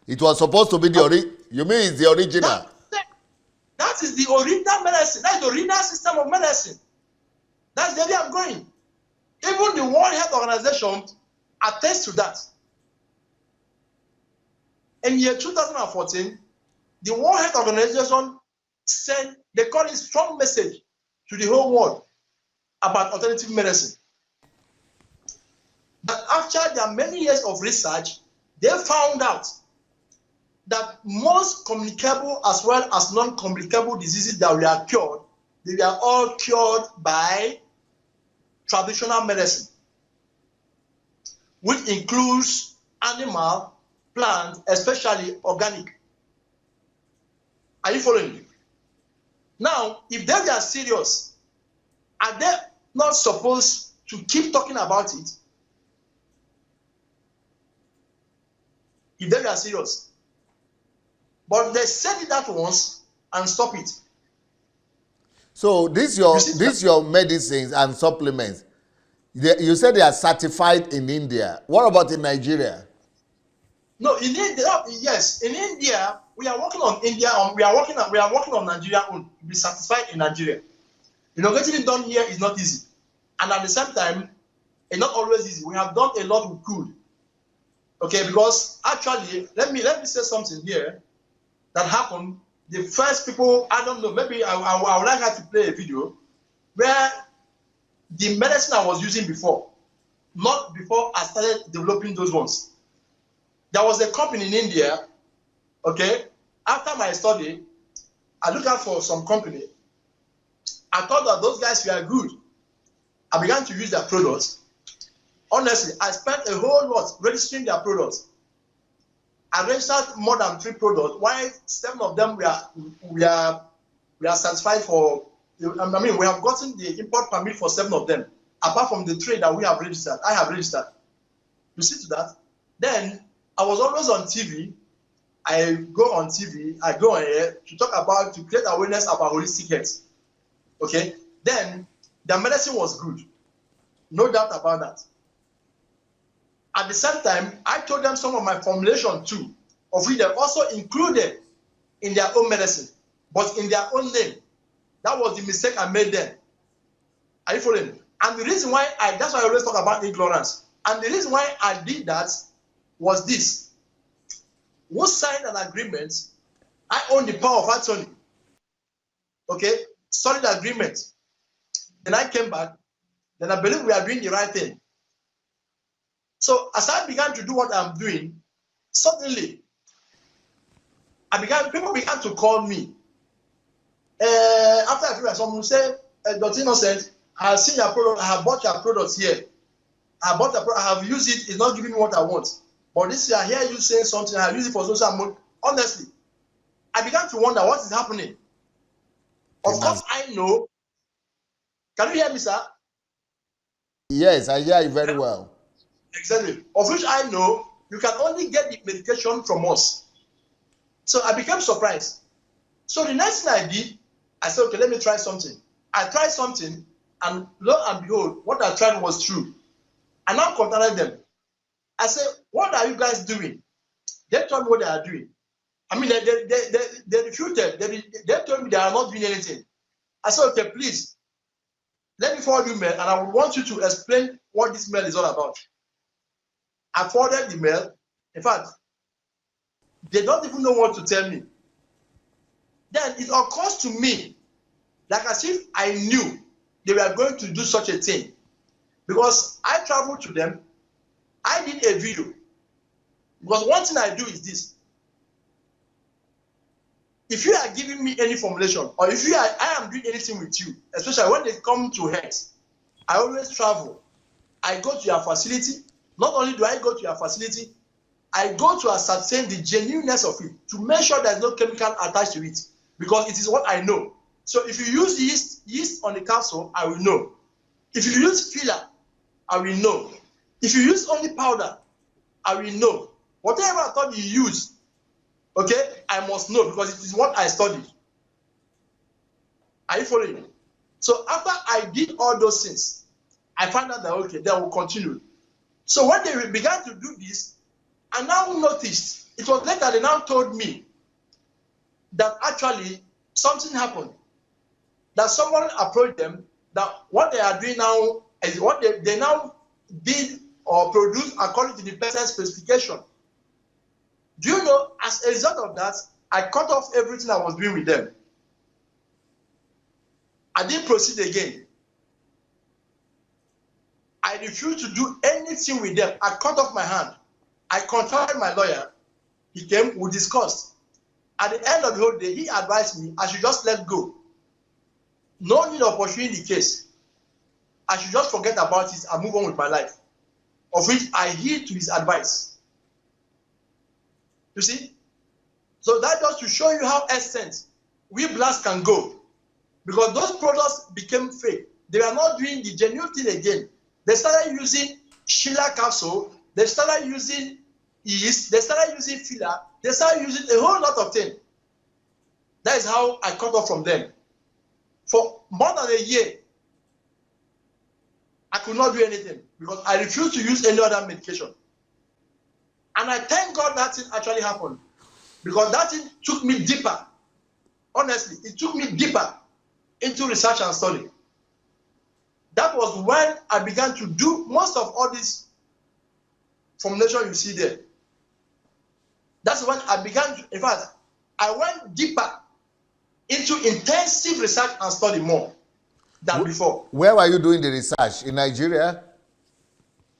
It was supposed to be you mean it's the original? That is the original medicine. That is the original system of medicine. That's the way I'm going. Even the World Health Organization attests to that. In year 2014, the World Health Organization sent, they call it strong message to the whole world about alternative medicine. But after their many years of research, they found out that most communicable as well as non-communicable diseases that were cured, they were all cured by traditional medicine, which includes animal, plant, especially organic. Are you following me? Now, if they are serious, are they not supposed to keep talking about it? If they are serious. But they said it at once and stop it. So this your medicines and supplements. You said they are certified in India. What about in Nigeria? No, in India, yes. In India, we are working on India. We are working on Nigeria to be certified in Nigeria. You know, getting it done here is not easy, and at the same time, it's not always easy. We have done a lot we could. Okay, because actually, let me say something here that happened. The first people, I don't know, maybe I would like her to play a video where the medicine I was using before, not before I started developing those ones. There was a company in India, okay, after my study, I looked out for some company. I thought that those guys were good. I began to use their products. Honestly, I spent a whole lot registering their products. I registered more than 3 products, while 7 of them we are certified for. I mean, we have gotten the import permit for 7 of them. apart from the trade that we have registered, I have registered. You see to that? Then I was always on TV. I go on TV, I go on here to talk about, to create awareness about holistic health. Okay? Then the medicine was good. No doubt about that. At the same time, I told them some of my formulation too, of which they also included in their own medicine, but in their own name. That was the mistake I made then. Are you following? And the reason why that's why I always talk about ignorance. And the reason why I did that was this. Who signed an agreement? I own the power of attorney. Okay? Solid agreement. Then I came back. Then I believe we are doing the right thing. So as I began to do what I'm doing, suddenly, people began to call me. After I feel like someone say, Dr. Innocent, I have seen your product, I have bought your products here. I bought the product, I have used it, it's not giving me what I want. But this year, I hear you saying something, I use it for social media. Honestly, I began to wonder what is happening. Of course, I know. Can you hear me, sir? Yes, I hear you very well. Exactly. Of which I know you can only get the medication from us. So I became surprised. So the next thing I did, I said, okay, let me try something. I tried something, and lo and behold, what I tried was true. I now contacted them. I said, what are you guys doing? They told me what they are doing. I mean, they refuted. They told me they are not doing anything. I said, okay, please, let me forward you mail, and I would want you to explain what this mail is all about. I forwarded the mail. In fact, they don't even know what to tell me. Then it occurs to me, like as if I knew they were going to do such a thing. Because I traveled to them, I did a video. Because one thing I do is this. If you are giving me any formulation, or if I am doing anything with you, especially when they come to health, I always travel. I go to your facility. Not only do I go to your facility, I go to ascertain the genuineness of it, to make sure there's no chemical attached to it, because it is what I know. So if you use yeast on the capsule, I will know. If you use filler, I will know. If you use only powder, I will know. Whatever I thought you use, okay, I must know, because it is what I studied. Are you following me? So after I did all those things, I found out that, okay, they will continue. So when they began to do this, I now noticed, it was later they now told me that actually something happened. That someone approached them, that what they are doing now is what they now did or produced according to the person's specification. Do you know, as a result of that, I cut off everything I was doing with them. I didn't proceed again. I refused to do anything with them. I cut off my hand. I contacted my lawyer. He came, we discussed. At the end of the whole day, he advised me I should just let go. No need of pursuing the case. I should just forget about it and move on with my life. Of which I heed to his advice. You see? So that just to show you how essence we blast can go. Because those products became fake. They were not doing the genuine thing again. They started using Sheila capsule. They started using yeast. They started using filler. They started using a whole lot of things. That is how I cut off from them. For more than a year, I could not do anything because I refused to use any other medication. And I thank God that thing actually happened, because that thing took me deeper. Honestly, it took me deeper into research and study. That was when I began to do most of all this formulation you see there. That's when I began to, in fact, I went deeper into intensive research and study more than before. Where were you doing the research? In Nigeria?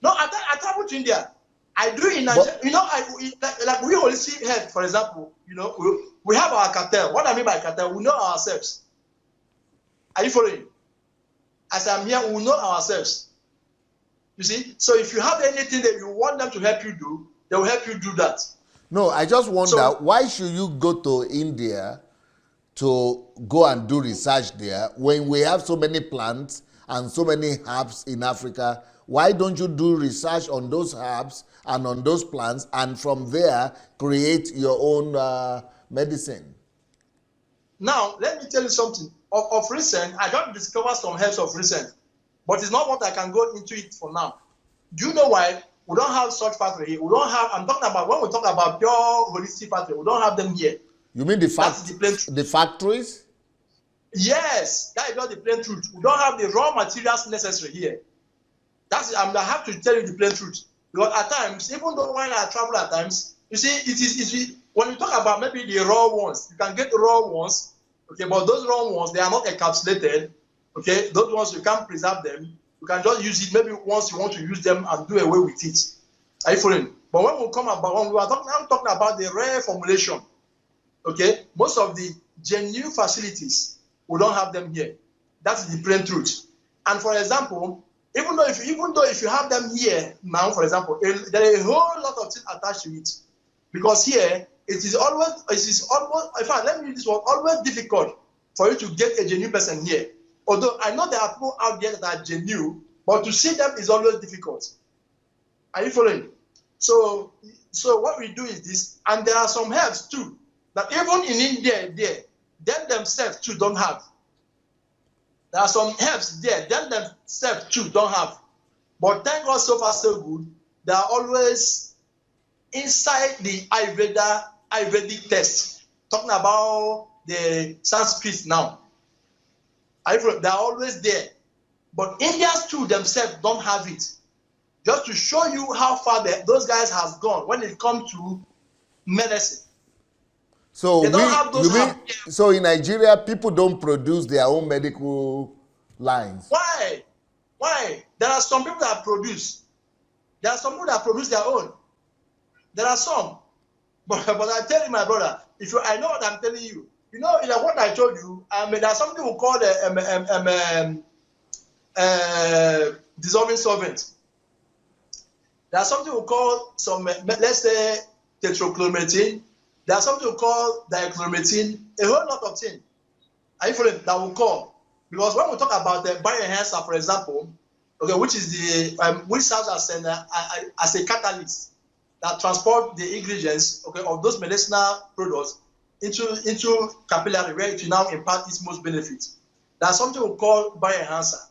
No, I traveled to India. I do in Nigeria. You know, like we only see health, for example, you know, we have our cartel. What I mean by cartel, we know ourselves. Are you following? As I'm here, we know ourselves. You see? So if you have anything that you want them to help you do, they will help you do that. No, I just wonder, why should you go to India to go and do research there when we have so many plants and so many herbs in Africa. Why don't you do research on those herbs and on those plants, and from there create your own medicine? Now, let me tell you something. Of recent, I just discovered some herbs of recent, but it's not what I can go into it for now. Do you know why? We don't have such factory here. We don't have, I'm talking about, when we talk about pure holistic factory, we don't have them here. You mean the factories? Yes, that is not the plain truth. We don't have the raw materials necessary here. I have to tell you the plain truth. Because at times, even though when I travel at times, you see, when you talk about maybe the raw ones, you can get the raw ones, okay, but those raw ones, they are not encapsulated, okay, those ones you can't preserve them, you can just use it maybe once you want to use them and do away with it. Are you following? But when I'm talking about the rare formulation, okay, most of the genuine facilities, we don't have them here. That's the plain truth. And for example, even though if you have them here now, for example, there are a whole lot of things attached to it, because here in fact, let me use this word, always difficult for you to get a genuine person here. Although I know there are people out there that are genuine, but to see them is always difficult. Are you following? So what we do is this, and there are some herbs too that even in India, them themselves too don't have. There are some herbs there, them themselves too don't have. But thank God, so far so good. They are always inside the Ayurvedic text, talking about the Sanskrit now. They are always there. But Indians too themselves don't have it. Just to show you how far those guys have gone when it comes to medicine. So so in Nigeria, people don't produce their own medical lines. Why? There are some people that produce. There are some people that produce their own. There are some. But I tell you, my brother, I know what I'm telling you. You know, what I told you, there's something we call dissolving solvent. There's something we call let's say tetrachloromethin. There's something we call dichloromethin. A whole lot of things. Are you following? That we call, because when we talk about the bioenhancer, for example, okay, which is which serves as a catalyst that transport the ingredients, okay, of those medicinal products into capillary, where it will now impart its most benefit. There's something we call bioenhancer,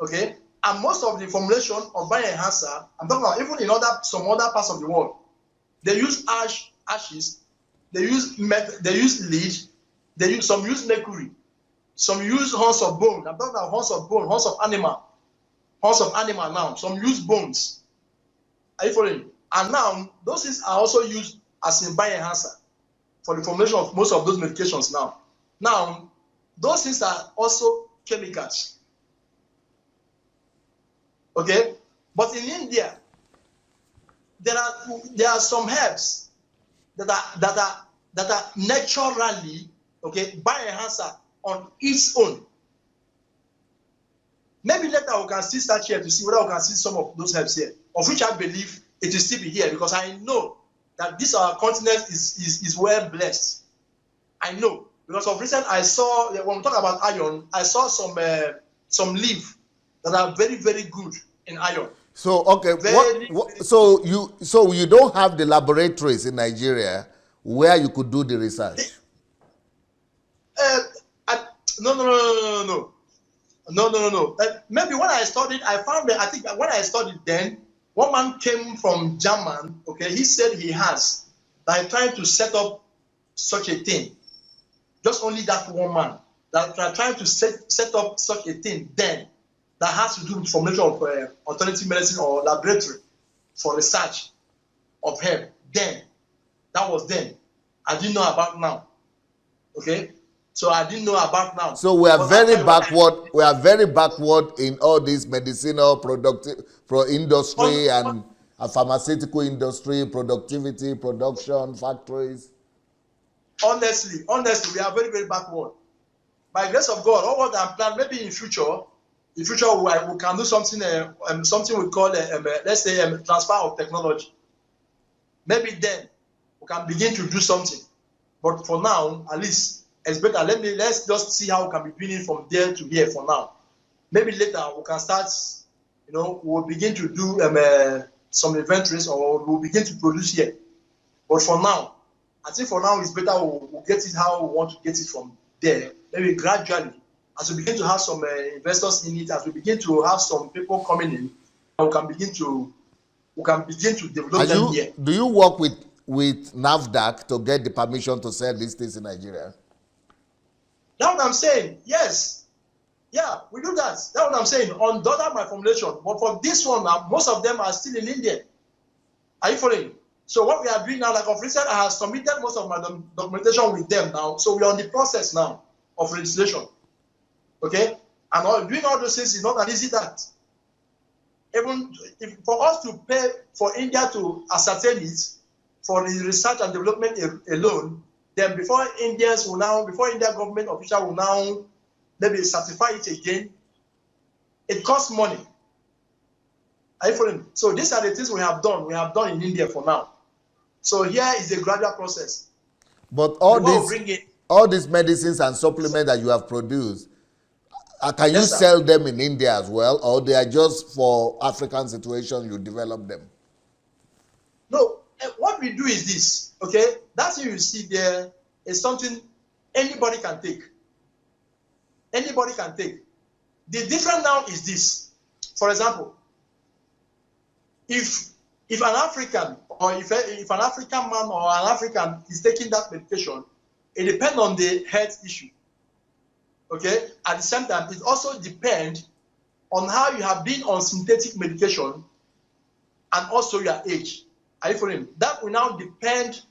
okay, and most of the formulation of bioenhancer, I'm talking about even in some other parts of the world, they use ashes, they use lead, some use mercury, some use horns of bone. I'm talking about horns of bone, horns of animal now. Some use bones. Are you following? And now those things are also used as in bioenhancer for the formulation of most of those medications now. Now, those things are also chemicals. Okay? But in India, there are some herbs that are naturally, okay, bioenhancer on its own. Maybe later we can still start here to see whether we can see some of those herbs here, of which I believe it will still be here, because I know that this our continent is well blessed. I know, because of recent I saw, when we talk about iron, I saw some leaf that are very, very good in iron. So okay, so you don't have the laboratories in Nigeria where you could do the research? No. Maybe when I studied, I found that, I think when I studied then, one man came from German, okay, he said he has, like, trying to set up such a thing. Just only that one man that are trying to set up such a thing then, that has to do with formulation of alternative medicine or laboratory for research of herb. Then, that was then. I didn't know about now. Okay? So I didn't know about now. So we are very backward. We are very backward in all this medicinal industry and pharmaceutical industry, productivity, production, factories. Honestly, we are very, very backward. By the grace of God, all what I'm planning, maybe in future we can do something we call let's say transfer of technology. Maybe then we can begin to do something. But for now, at least it's better. Let's just see how we can be building from there to here for now. maybe later we can start, we'll begin to do some inventories, or we'll begin to produce here. But for now, I think for now it's better we'll get it how we want to get it from there. Maybe gradually, as we begin to have some investors in it, as we begin to have some people coming in, we can begin to develop them here. Do you work with NAFDAC to get the permission to sell these things in Nigeria? That's what I'm saying. Yes. Yeah, we do that. That's what I'm saying. On the other my formulation. But for this one now, most of them are still in India. Are you following? So what we are doing now, like of recent, I have submitted most of my documentation with them now. So we're on the process now of registration. Okay? And doing all those things is not an easy task. Even for us to pay for India to ascertain it, for the research and development alone, then before India government official will now maybe certify it again, it costs money. Are you following? So these are the things we have done. We have done in India for now. So here is a gradual process. But all these medicines and supplements that you have produced, can you sell them in India as well, or they are just for African situations you develop them? No, what we do is this, okay? That thing you see there is something anybody can take. Anybody can take. The difference now is this. For example, if an African, or if an African man or an African is taking that medication, it depends on the health issue. Okay? At the same time, it also depends on how you have been on synthetic medication and also your age. Are you following? That will now depend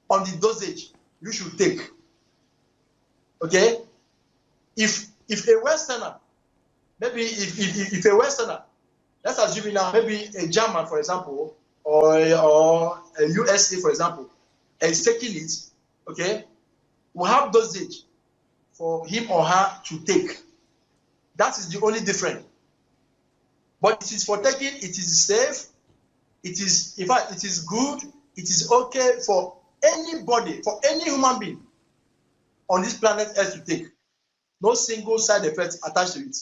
on the dosage you should take. Okay? If a Westerner, maybe if a Westerner, let's assume now maybe a German, for example, or a USA, for example, is taking it, okay, will have dosage for him or her to take. That is the only difference. But it is for taking, it is safe, it is, in fact, it is good, it is okay for anybody, for any human being on this planet Earth to take. No single side effect attached to it.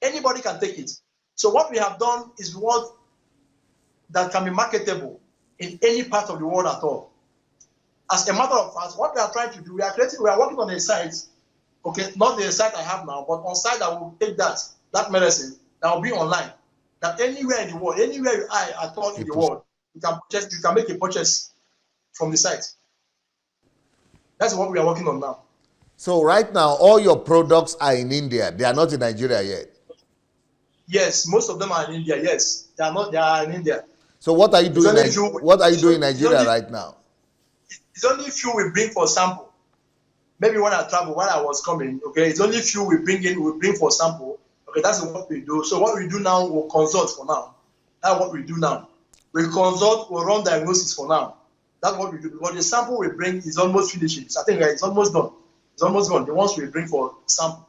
Anybody can take it. So what we have done is what that can be marketable in any part of the world at all. As a matter of fact, what we are trying to do, we are working on a site, okay, not the site I have now, but on site that will take that medicine that will be online. That anywhere in the world, anywhere you are at all in the world, you can make a purchase from the site. That's what we are working on now. So right now, all your products are in India. They are not in Nigeria yet. Yes, most of them are in India. Yes, they are in India. So what are you doing? What are you doing in Nigeria right now? It's only few we bring for sample. Maybe when I travel, when I was coming, okay, it's only few we bring for sample. Okay, that's what we do. So what we do now, we'll consult for now. That's what we do now. We consult, we'll run diagnosis for now. That's what we do. Because the sample we bring is almost finished. I think it's almost done. It's almost gone. The ones we bring for sample.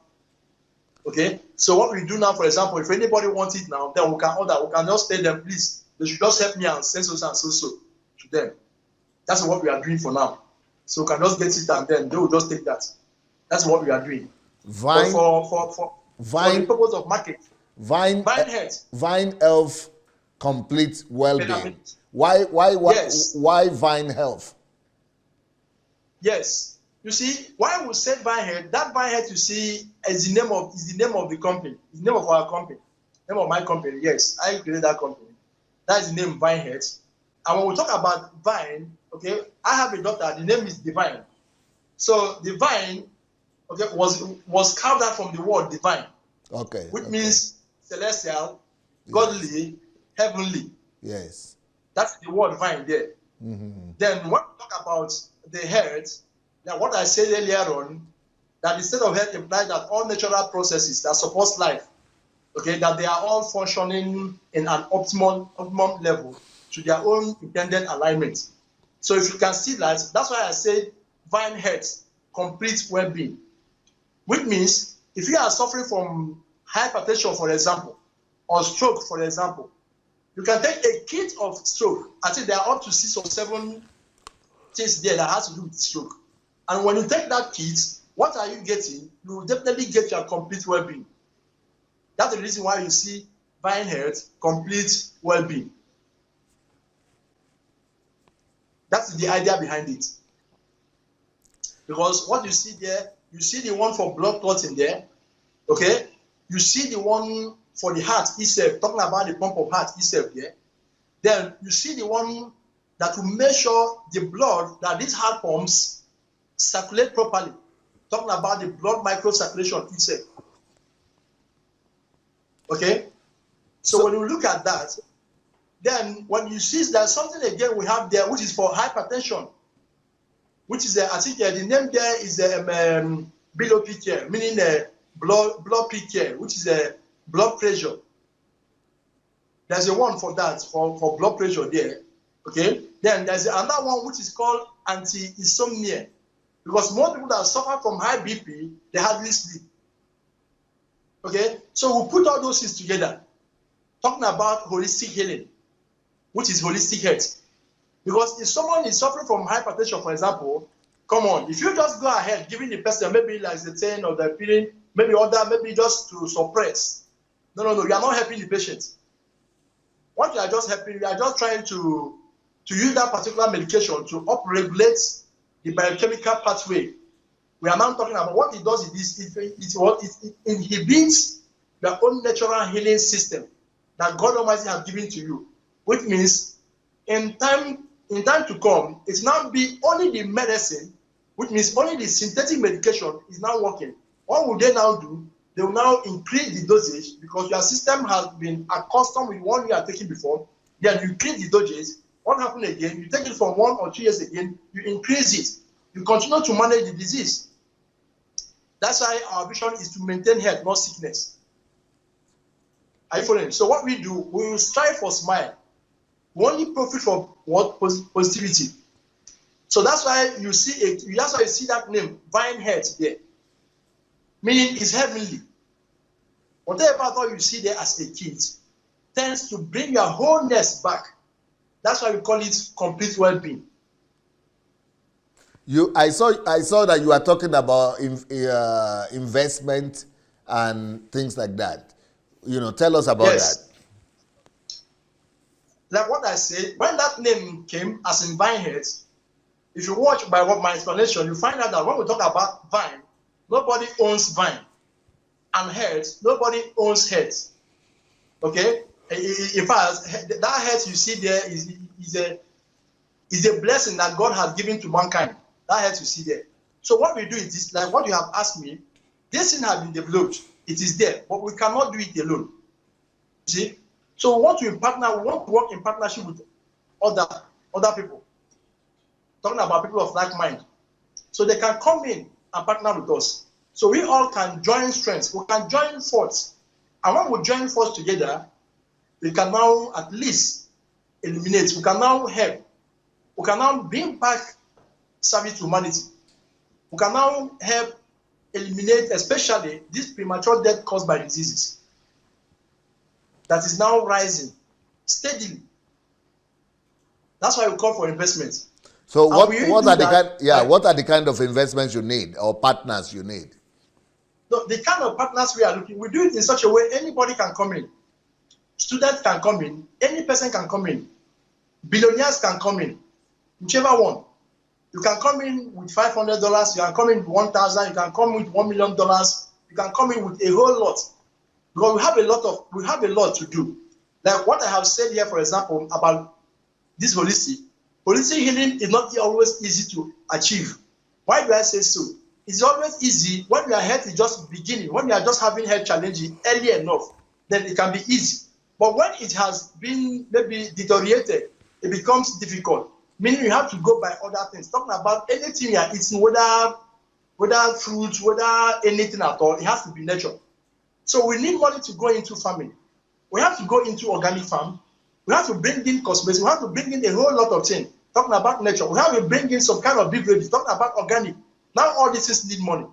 Okay? So what we do now, for example, if anybody wants it now, then we can order. We can just tell them, please, they should just help me and send so and so to them. That's what we are doing for now. So we can just get it and then they will just take that. That's what we are doing. For the purpose of market. Vine Health Complete Well-being. Why Vine Health? Yes. You see, why we said Vine Health, that Vine Health you see is the name of the company, is the name of our company, name of my company. Yes, I created that company. That is the name Vine Health. And when we talk about Vine, okay, I have a daughter, the name is Divine. So Divine, okay, was carved out from the word divine. Okay. Which means celestial, godly, heavenly. Yes. That's the word vine there. Mm-hmm. Then when we talk about the health, now what I said earlier on, that the state of health implies that all natural processes that support life, okay, that they are all functioning in an optimum level to their own intended alignment. So if you can see that, that's why I said Vine Health Complete Well-being, which means if you are suffering from hypertension, for example, or stroke, for example, you can take a kit of stroke. I think there are up to 6 or 7 things there that has to do with stroke. And when you take that kit, what are you getting? You will definitely get your complete well-being. That's the reason why you see Vine Health, complete well-being. That's the idea behind it. Because what you see there, you see the one for blood clots in there, okay? You see the one for the heart itself, talking about the pump of heart itself there. Then you see the one that will measure the blood that these heart pumps circulate properly, talking about the blood microcirculation itself. Okay? So when you look at that, then when you see there's something again we have there, which is for hypertension, which is, I think the name there is below peak care, meaning blood peak care, which is blood pressure. There's a one for that, for blood pressure there. Okay? Then there's another one which is called anti-insomnia. Because most people that suffer from high BP, they hardly sleep. Okay? So we put all those things together, talking about holistic healing, which is holistic health. Because if someone is suffering from hypertension, for example, come on, if you just go ahead giving the person maybe like the 10 or the feeling, maybe other, maybe just to suppress. No, you are not helping the patient. What you are just helping, you are just trying to use that particular medication to upregulate the biochemical pathway. We are now talking about what it does is it inhibits the own natural healing system that God Almighty has given to you, which means in time to come, it's now be only the medicine, which means only the synthetic medication is now working. What will they now do? They will now increase the dosage because your system has been accustomed with one you are taking before. Then you increase the dosage. What happens again? You take it for 1 or 2 years again, you increase it. You continue to manage the disease. That's why our vision is to maintain health, not sickness. Are you following? So what we do, we will strive for smile. We only profit from what? Positivity. So that's why you see it. That's why you see that name, Vine Health, there. Meaning it's heavenly. Whatever thought you see there as a kid tends to bring your wholeness back. That's why we call it complete well-being. I saw that you are talking about investment and things like that. Tell us about that. Like what I said, when that name came as in Vine Health, if you watch by what my explanation, you find out that when we talk about vine, nobody owns vine, and health, nobody owns health. Okay? In fact, that health you see there is a blessing that God has given to mankind. That health you see there. So what we do is like what you have asked me. This thing has been developed. It is there, but we cannot do it alone. See? So we want to work in partnership with other people. Talking about people of like mind. So they can come in and partner with us. So we all can join strengths. We can join forces. And when we join forces together, we can now at least eliminate. We can now help. We can now bring back service to humanity. We can now help eliminate, especially this premature death caused by diseases that is now rising steadily. That's why we call for investments. So what are the kind of investments you need or partners you need? The kind of partners we are looking, we do it in such a way anybody can come in. Students can come in, any person can come in. Billionaires can come in, whichever one. You can come in with $500, you can come in with $1,000, you can come with $1 million, you can come in with a whole lot. Because we have a lot to do. Like what I have said here, for example, about this holistic healing is not always easy to achieve. Why do I say so? It's always easy when your health is just beginning, when you are just having health challenges early enough, then it can be easy. But when it has been maybe deteriorated, it becomes difficult. Meaning you have to go by other things. Talking about anything you are eating, whether fruits, whether anything at all, it has to be nature. So we need money to go into farming. We have to go into organic farm. We have to bring in cosmetics. We have to bring in a whole lot of things. Talking about nature. We have to bring in some kind of beverages. Talking about organic. Now all these things need money.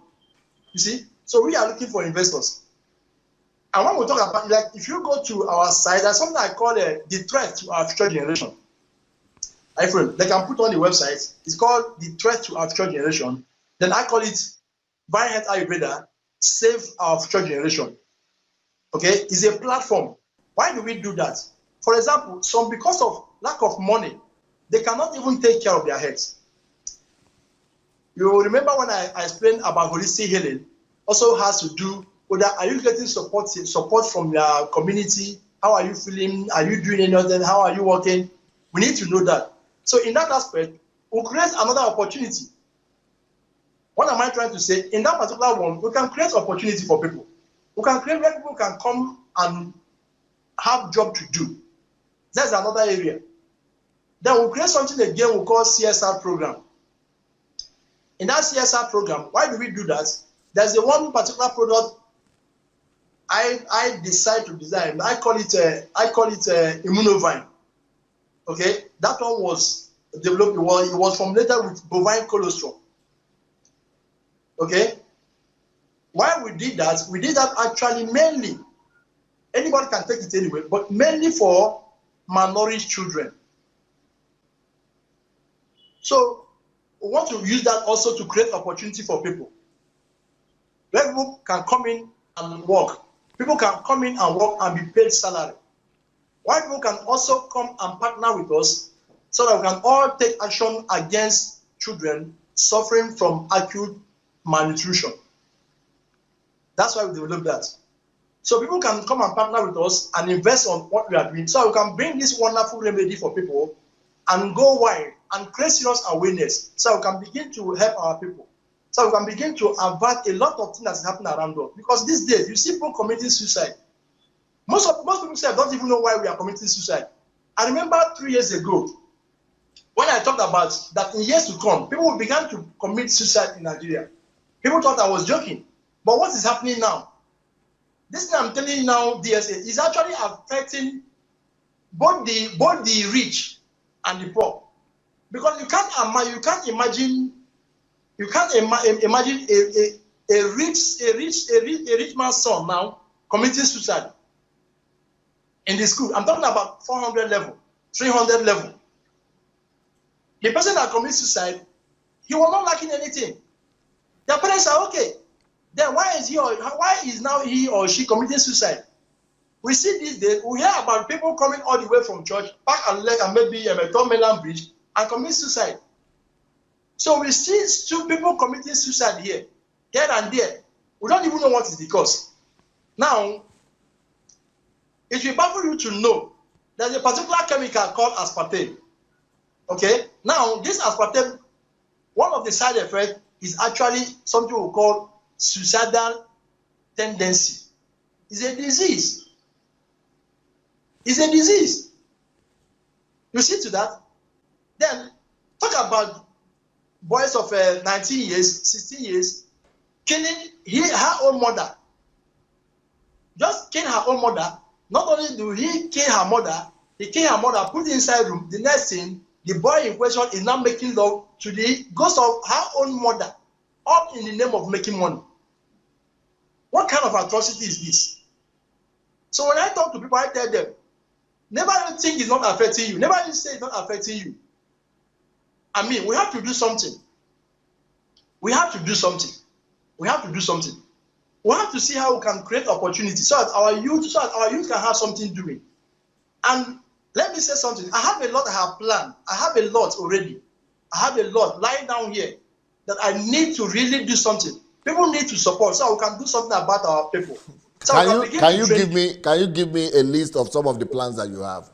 You see? So we are looking for investors. And when we talk about, like, if you go to our site, there's something I call the threat to our future generation. They can put on the website. It's called the threat to our future generation. Then I call it Vine Health Ayurveda, save our future generation. Okay, is a platform. Why do we do that? For example, some because of lack of money, they cannot even take care of their heads. You remember when I explained about holistic healing, also has to do with that. Are you getting support from your community? How are you feeling? Are you doing anything? How are you working? We need to know that. So in that aspect, we'll create another opportunity. What am I trying to say? In that particular one, we can create opportunity for people. We can create where people can come and have job to do. That's another area. Then we'll create something again we call CSR program. In that CSR program, why do we do that? There's a one particular product I decide to design. I call it Immunovine. Okay, that one was developed. It was formulated with bovine colostrum. Okay, why we did that? We did that actually mainly. Anybody can take it anyway, but mainly for malnourished children. So we want to use that also to create opportunity for people. Where people can come in and work. People can come in and work and be paid salary. While people can also come and partner with us so that we can all take action against children suffering from acute malnutrition. That's why we developed that. So people can come and partner with us and invest on what we are doing so we can bring this wonderful remedy for people and go wide and create serious awareness so we can begin to help our people. So we can begin to avert a lot of things that's happening around us. Because these days, you see people committing suicide. Most people say, don't even know why we are committing suicide. I remember 3 years ago, when I talked about that in years to come, people began to commit suicide in Nigeria. People thought I was joking. But what is happening now? This thing I'm telling you now, DSA, is actually affecting both the rich and the poor. Because you can't imagine a rich man's son now committing suicide in the school. I'm talking about 400 level, 300 level. The person that commits suicide, he was not lacking anything. Their parents are okay. Then why is now he or she committing suicide? We see these days, we hear about people coming all the way from church, pack a leg and maybe a Tom Mainland Bridge and commit suicide. So we see two people committing suicide here and there. We don't even know what is the cause. Now, it will baffle you to know there's a particular chemical called aspartame. Okay? Now, this aspartame, one of the side effects is actually something we call suicidal tendency. It's a disease. It's a disease. You see to that? Then, talk about boys of 19 years, 16 years, killing her own mother. Just kill her own mother. Not only do he kill her mother, he kill her mother, put it inside room. The next thing, the boy in question is now making love to the ghost of her own mother, all in the name of making money. What kind of atrocity is this? So when I talk to people, I tell them, never think it's not affecting you. Never say it's not affecting you. I mean, we have to do something. We have to do something. We have to do something. We have to see how we can create opportunity so that our youth can have something doing. And let me say something. I have a lot I have planned. I have a lot already. I have a lot lying down here that I need to really do something. People need to support so we can do something about our people. So can you give me a list of some of the plans that you have?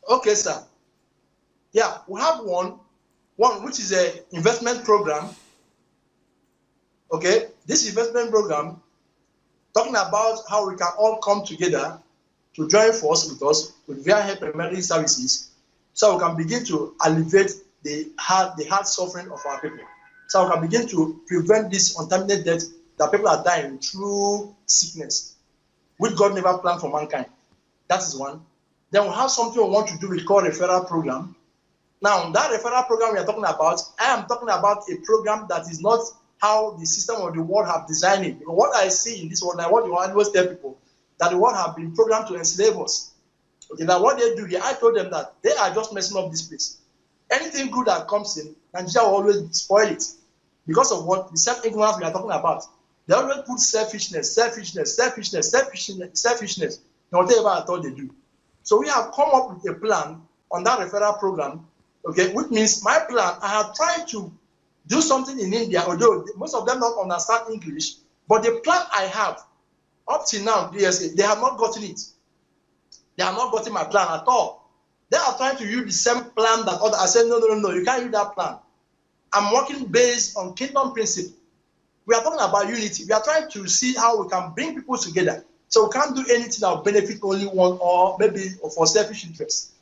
Okay, sir. Yeah, we have one which is an investment program. Okay, this investment program talking about how we can all come together to join force with us with via health and medical services, so we can begin to alleviate the hard suffering of our people. So we can begin to prevent this untimely death that people are dying through sickness, which God never planned for mankind. That is one. Then we have something we want to do, we call referral program. Now, that referral program we are talking about, I am talking about a program that is not how the system of the world have designed it. Because what I see in this world, and what you always tell people, that the world have been programmed to enslave us. Okay, now what they do here, I told them that they are just messing up this place. Anything good that comes in, Nigeria will always spoil it. Because of what? The self-ignorance we are talking about. They always put selfishness in whatever I thought they do. So we have come up with a plan on that referral program, okay, which means my plan, I have tried to do something in India, although most of them don't understand English, but the plan I have, up till now, they have not gotten it. They have not gotten my plan at all. They are trying to use the same plan that others. I said, no, you can't use that plan. I'm working based on kingdom principle. We are talking about unity. We are trying to see how we can bring people together. So we can't do anything that will benefit only one or maybe for selfish interest.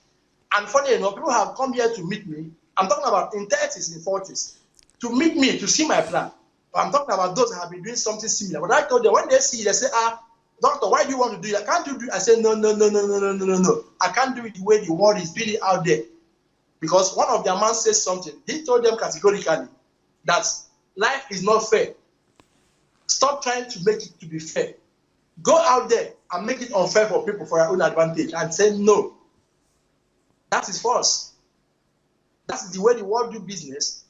And funny enough, people have come here to meet me. I'm talking about in 30s, in 40s, to meet me, to see my plan. But I'm talking about those that have been doing something similar. But I told them, when they see it, they say, doctor, why do you want to do that? Can't you do it? I said, no. I can't do it the way the world is doing it out there. Because one of their man says something. He told them categorically that life is not fair. Stop trying to make it to be fair. Go out there and make it unfair for people for your own advantage and say no. That is false. That's the way the world do business.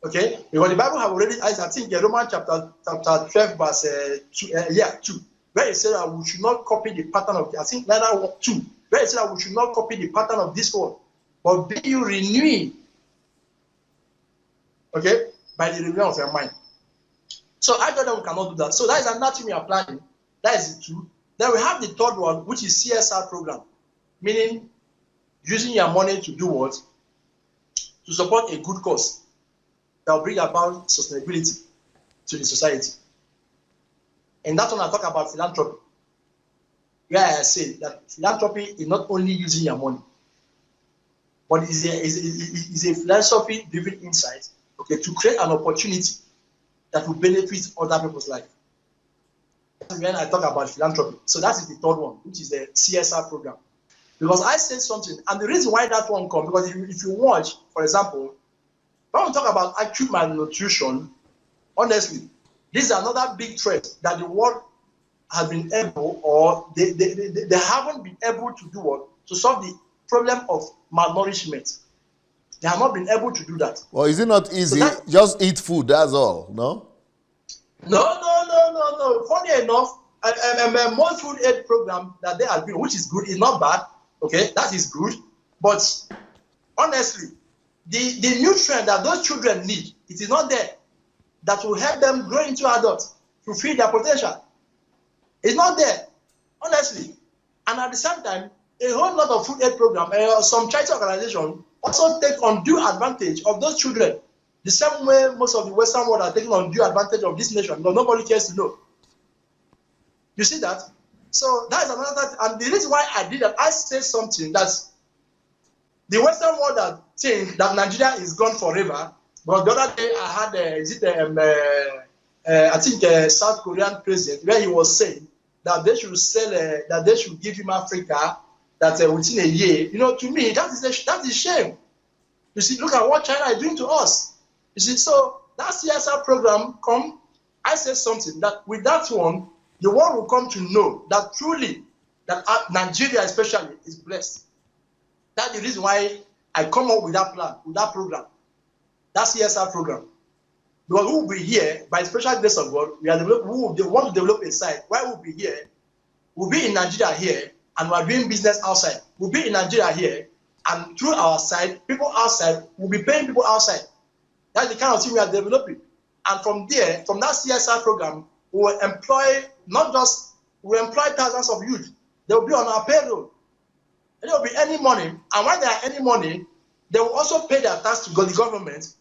Okay? Because the Bible have already, I think Romans chapter 12 verse 2, where it says that we should not copy the pattern of, I think neither 2, where it says that we should not copy the pattern of this world, but be you renewing, okay, by the renewal of your mind. So I thought that we cannot do that. So that is another thing we are planning. That is the 2. Then we have the 3rd one, which is CSR program, meaning using your money to do what? To support a good cause that will bring about sustainability to the society. And that's when I talk about philanthropy. Where I say that philanthropy is not only using your money, but is a philanthropy-driven insight, okay, to create an opportunity that will benefit other people's life. That's when I talk about philanthropy. So that is the 3rd one, which is the CSR program. Because I said something, and the reason why that one comes, because if you watch, for example, when we talk about acute malnutrition, honestly, this is another big threat that the world has been able, or they haven't been able to do what? To solve the problem of malnourishment. They have not been able to do that. Well, is it not easy? So just eat food, that's all, no? No. Funny enough, most food aid program that they are doing, which is good, is not bad. Okay, that is good. But honestly, the nutrient that those children need, it is not there that will help them grow into adults, fulfill their potential. It's not there, honestly. And at the same time, a whole lot of food aid program, some charity organizations also take undue advantage of those children. The same way most of the Western world are taking undue advantage of this nation, but nobody cares to know. You see that? So that is another, and the reason why I did that, I said something that the Western world that think that Nigeria is gone forever. But the other day I had, I think South Korean president, where he was saying that they should sell, that they should give him Africa, that within a year. You know, to me, that is shame. You see, look at what China is doing to us. You see, so that CSR program come, I said something that with that one, the world will come to know that truly, that Nigeria especially is blessed. That's the reason why I come up with that plan, with that program, that CSR program. Because we will be here, by special grace of God, we want to develop a site. Why we'll be here? We'll be in Nigeria here, and we're doing business outside. We'll be in Nigeria here, and through our side, people outside, we'll be paying people outside. That's the kind of thing we are developing. And from there, from that CSR program, we will employ thousands of youth. They will be on our payroll. And there will be any money. And when there are any money, they will also pay their tax to the government.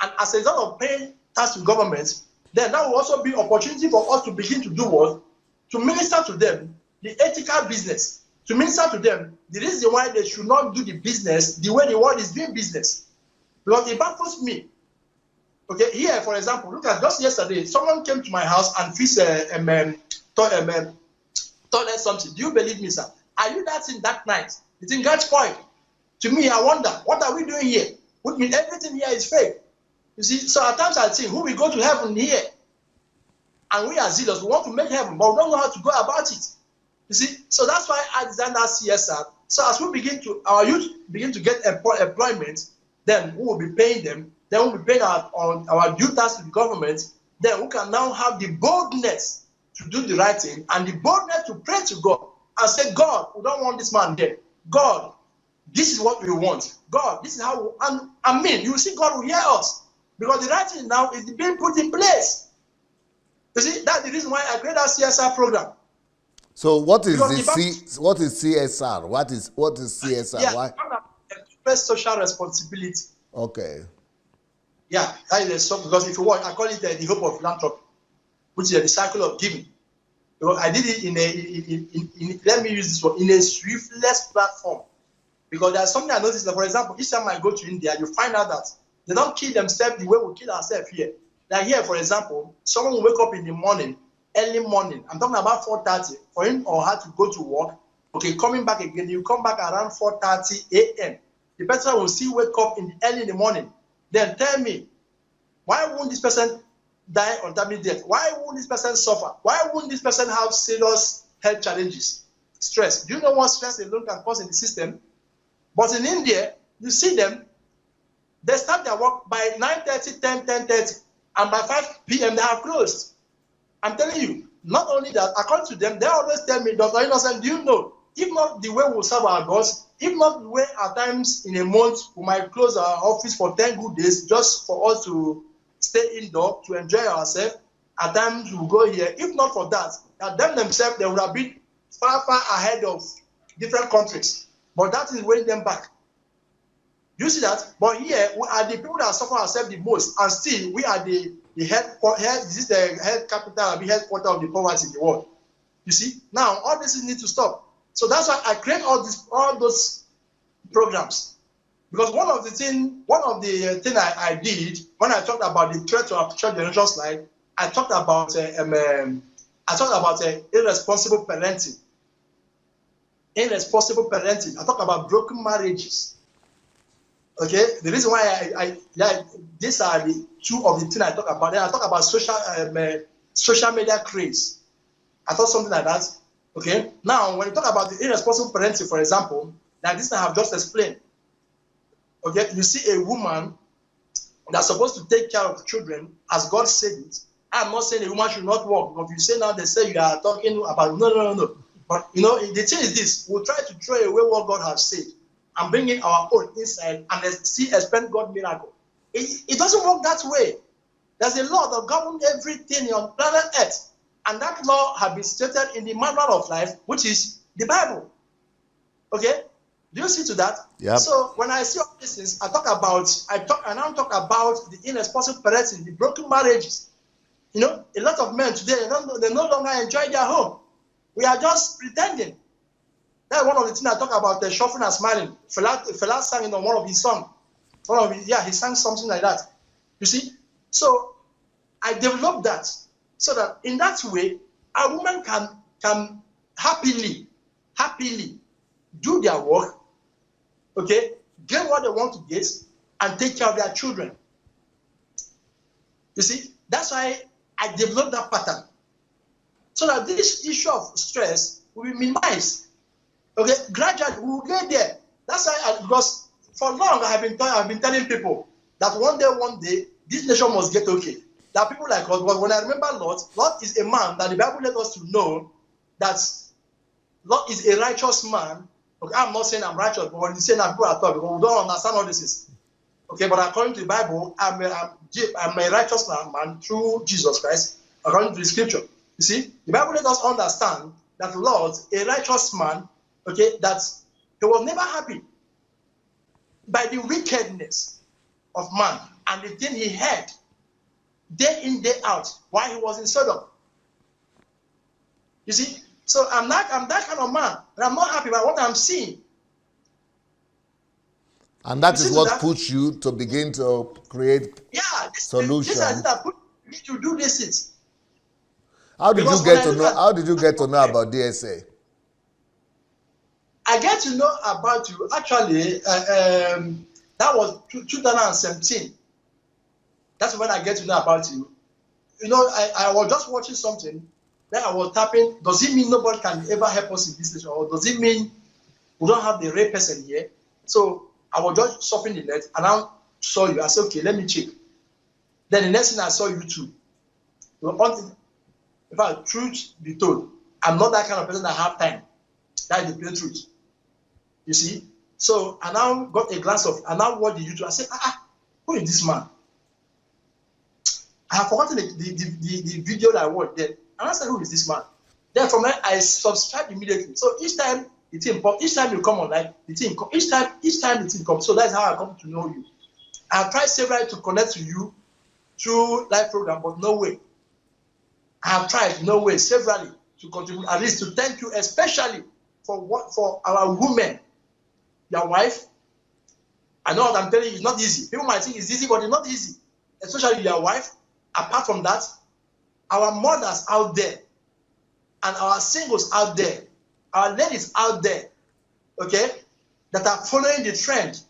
And as a result of paying tax to government, then that will also be opportunity for us to begin to do what? To minister to them the ethical business. To minister to them the reason why they should not do the business the way the world is doing business. Because it baffles me. Okay, here, for example, look at just yesterday, someone came to my house and fixed toilet something. Do you believe me, sir? Are you that in that night? The thing got spoiled. To me, I wonder, what are we doing here? Which means everything here is fake. You see, so at times I think, who will go to heaven here? And we are zealous, we want to make heaven, but we don't know how to go about it. You see, so that's why I designed that CSR. So as our youth begin to get employment, then we will be paying them. Then we'll be paying our due tax to the government. then who can now have the boldness to do the right thing and the boldness to pray to God and say, God, we don't want this man there. God, this is what we want. God, this is how we, and I mean, you see, God will hear us because the right thing now is being put in place. You see, that's the reason why I created that CSR program. So what is what is CSR? What is CSR? Yeah, Why? First social responsibility. Okay. Yeah, that is a because if you watch, I call it the hope of philanthropy, which is the cycle of giving. Because I did it in let me use this one, in a swiftness platform. Because there's something I noticed that, for example, each time I go to India, you find out that they don't kill themselves the way we kill ourselves here. Like here, for example, someone will wake up in the morning, early morning. I'm talking about 4:30 for him or her to go to work. Okay, coming back again, you come back around 4:30 a.m. The person will still wake up early in the morning. Then tell me, why won't this person die untimely death? Why won't this person suffer? Why won't this person have serious health challenges? Stress. Do you know what stress alone can cause in the system? But in India, you see them, they start their work by 9:30, 10:30, and by 5 p.m. they have closed. I'm telling you, not only that, according to them, they always tell me, Dr. Innocent, do you know, if not the way we serve our gods, if not the way at times in a month we might close our office for 10 good days just for us to stay indoor, to enjoy ourselves, at times we'll go here. If not for that, them themselves, they would have been far, far ahead of different countries. But that is weighing them back. You see that? But here, we are the people that suffer ourselves the most, and still we are the head capital, the headquarter of the poverty in the world. You see? Now, all this need to stop. So that's why I create all those programs. Because one of the things I did when I talked about the threat to our future generations' life, I talked about irresponsible parenting. Irresponsible parenting. I talk about broken marriages. Okay, the reason why these are the two of the things I talk about. Then I talk about social media craze. I thought something like that. Okay, now when you talk about the irresponsible parenting, for example, like this I have just explained. Okay, you see a woman that's supposed to take care of children as God said it. I'm not saying a woman should not work, but if you say now they say you are talking about no. But you know, the thing is this: we'll try to throw away what God has said and bring in our own inside and expect God miracle. It doesn't work that way. There's a law that governs everything on planet Earth, and that law has been stated in the manual of life, which is the Bible. Okay, do you see to that? Yep. So when I see all these things, I now talk about the irresponsible parenting, the broken marriages. You know, a lot of men today they no longer enjoy their home. We are just pretending. That's one of the things I talk about, shuffling and smiling. Fela sang in one of his songs. He sang something like that. You see? So I developed that so that in that way, a woman can happily do their work, okay, get what they want to get, and take care of their children. You see? That's why I developed that pattern. So that this issue of stress will be minimized. Okay, gradually we will get there. That's why, because for long I have been telling people that one day this nation must get okay. There are people like us. But when I remember Lot is a man that the Bible let us to know that Lot is a righteous man. Okay, I'm not saying I'm righteous, but when you say that, people are talking, because we don't understand all this is. Okay, but according to the Bible, I'm a righteous man through Jesus Christ, according to the scripture. You see, the Bible let us understand that Lot, a righteous man, okay, that he was never happy by the wickedness of man and the thing he had day in, day out while he was in Sodom. You see, so I'm that kind of man, and I'm not happy by what I'm seeing. And that is what pushed you to begin to create solutions. This is that put me to do this. How did you get to know? How did you get to know about DSA? I get to know about you actually. That was 2017. That's when I get to know about you. You know, I was just watching something. Then I was tapping. Does it mean nobody can ever help us in this nation, or does it mean we don't have the right person here? So I was just surfing the net, and I saw you. I said, okay, let me check. Then the next thing I saw you too. In fact, truth be told, I'm not that kind of person that have time. That is the plain truth. You see? So I now got a glance of, I now watched the YouTube. I said, who is this man? I have forgotten the video that I watched then. And I said, who is this man? Then from there, I subscribed immediately. So each time the thing, each time you come online, the thing, each time the thing comes. So that's how I come to know you. I have tried several to connect to you through live program, but no way. I have tried, no way, severally to contribute, at least to thank you, especially for our women, your wife. I know what I'm telling you, it's not easy. People might think it's easy, but it's not easy. Especially your wife. Apart from that, our mothers out there, and our singles out there, our ladies out there, okay, that are following the trend,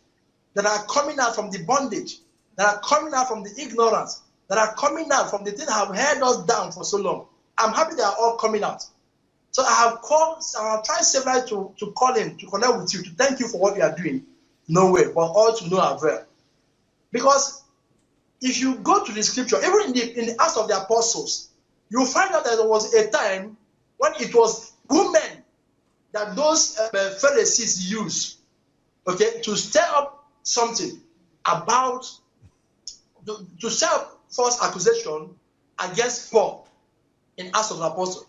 that are coming out from the bondage, that are coming out from the ignorance, that are coming out from the things that have held us down for so long. I'm happy they are all coming out. So I have tried several to call in, to connect with you, to thank you for what you are doing. No way, but all to no avail. Because if you go to the scripture, even in the Acts of the Apostles, you'll find out that there was a time when it was women that those Pharisees used, okay, to stir up something about, to stir up false accusation against Paul in Acts of the Apostles.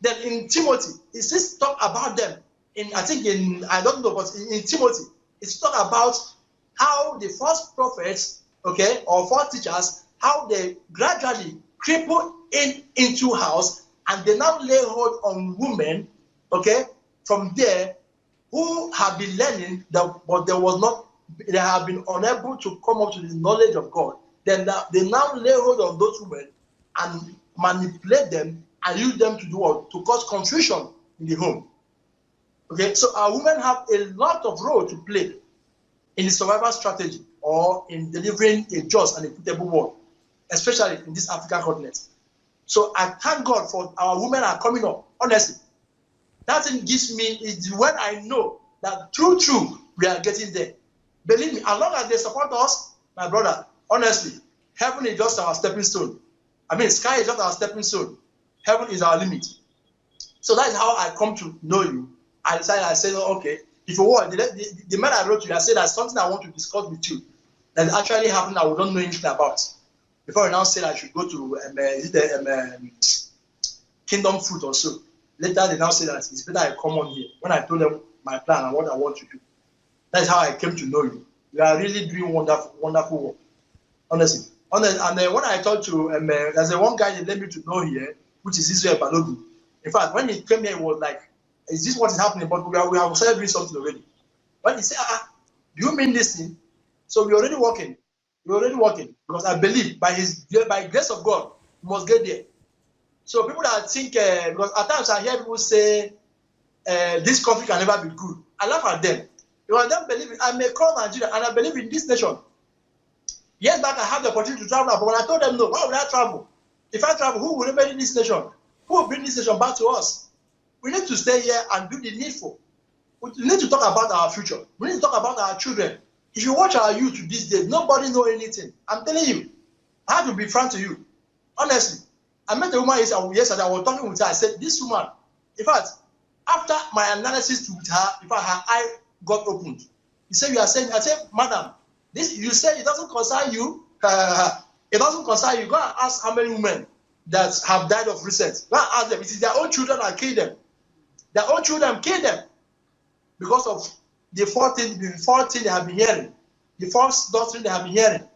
Then in Timothy, it says talk about them. I don't know, but in Timothy, it's talk about how the false prophets, okay, or false teachers, how they gradually cripple into house, and they now lay hold on women, okay, from there, who have been learning, but they have been unable to come up to the knowledge of God. Then they now lay hold on those women and manipulate them and use them to do what? To cause confusion in the home. Okay, so our women have a lot of role to play in the survival strategy or in delivering a just and equitable world, especially in this African continent. So I thank God for our women are coming up. Honestly, that thing gives me is when I know that true, we are getting there. Believe me, as long as they support us, my brother, honestly, heaven is just our stepping stone. I mean, sky is just our stepping stone. Heaven is our limit. So that is how I come to know you. I decided, I said, oh, okay, if you want, the man I wrote to you, I said that's something I want to discuss with you that actually happened I don't know anything about. Before I now said I should go to Kingdom Fruit or so. Later they now say that it's better I come on here. When I told them my plan and what I want to do. That is how I came to know you. You are really doing wonderful work. Honestly. And then when I talked to there's a one guy that led me to know here, which is Israel Balogun. In fact, when he came here, he was like, is this what is happening? But we have started doing something already. When he said, do you mean this thing? So we're already working. Because I believe by grace of God, we must get there. So people that think, because at times I hear people say, this country can never be good. I laugh at them. Because I don't believe it. I may call Nigeria and I believe in this nation. Years back, I had the opportunity to travel, but when I told them no, why would I travel? If I travel, who will remedy this nation? Who will bring this nation back to us? We need to stay here and do the needful. We need to talk about our future. We need to talk about our children. If you watch our youth these days, nobody knows anything. I'm telling you, I have to be frank to you. Honestly, I met a woman yesterday. I was talking with her. I said, this woman, in fact, after my analysis with her, in fact, her eye got opened. He said, you are saying, I said, madam, this you said it doesn't concern you. It doesn't concern you. Go and ask how many women that have died of recent. Go and ask them. It is their own children that kill them. Their own children kill them because of the false thing they have been hearing, the false doctrine they have been hearing. You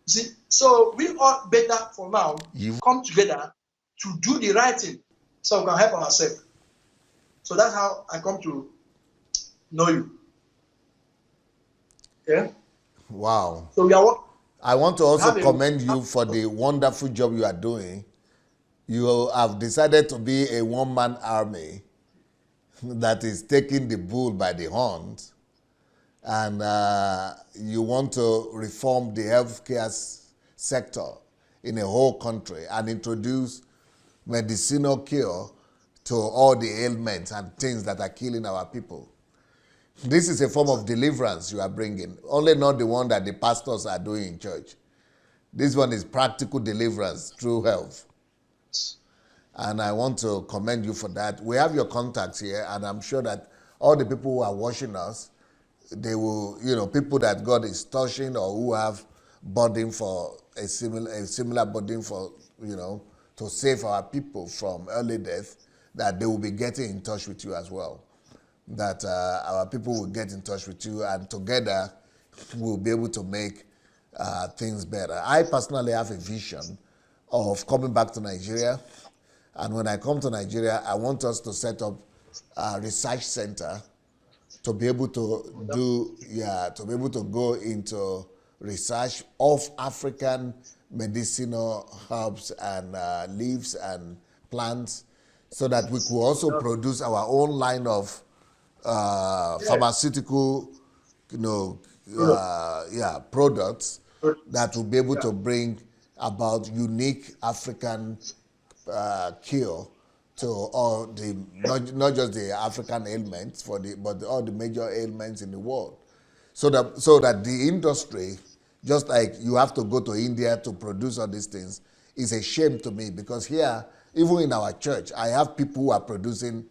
see, so we all better for now come together to do the right thing, so we can help ourselves. So that's how I come to know you. Okay. Wow. So we are. I want to also commend you for the wonderful job you are doing. You have decided to be a one-man army that is taking the bull by the horns, and you want to reform the healthcare sector in a whole country and introduce medicinal cure to all the ailments and things that are killing our people. This is a form of deliverance you are bringing, only not the one that the pastors are doing in church. This one is practical deliverance through health. And I want to commend you for that. We have your contacts here, and I'm sure that all the people who are watching us, they will, people that God is touching or who have burden for a similar burden for, to save our people from early death, that they will be getting in touch with you as well. That our people will get in touch with you, and together we'll be able to make things better. I personally have a vision of coming back to Nigeria. And when I come to Nigeria, I want us to set up a research center to be able to go into research of African medicinal herbs and leaves and plants, so that we could also produce our own line of pharmaceutical, products that will be able to bring about unique African cure to all the not just the African ailments but all the major ailments in the world, so that the industry, just like you have to go to India to produce all these things, is a shame to me, because here, even in our church, I have people who are producing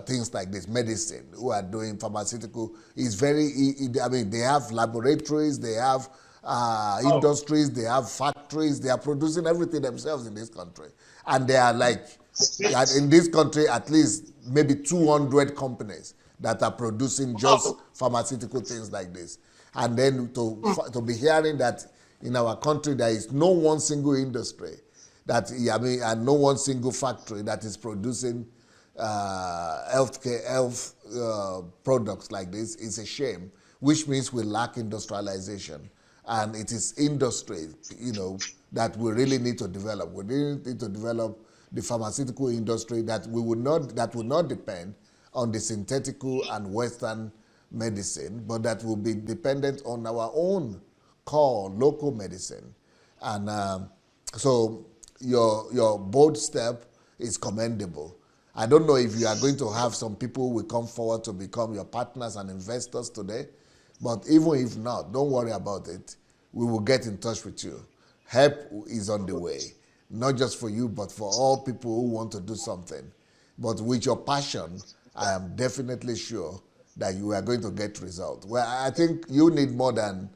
things like this, medicine, who are doing pharmaceutical. It's they have laboratories, they have industries, they have factories, they are producing everything themselves in this country. And they are like, in this country, at least maybe 200 companies that are producing just pharmaceutical things like this. And then to be hearing that in our country there is no one single industry and no one single factory that is producing health products like this, is a shame, which means we lack industrialization. And it is industry, that we really need to develop. We really need to develop the pharmaceutical industry that will not depend on the synthetical and Western medicine, but that will be dependent on our own core local medicine. And so your bold step is commendable. I don't know if you are going to have some people who will come forward to become your partners and investors today, but even if not, don't worry about it. We will get in touch with you. Help is on the way, not just for you, but for all people who want to do something. But with your passion, I am definitely sure that you are going to get results. Well, I think you need more than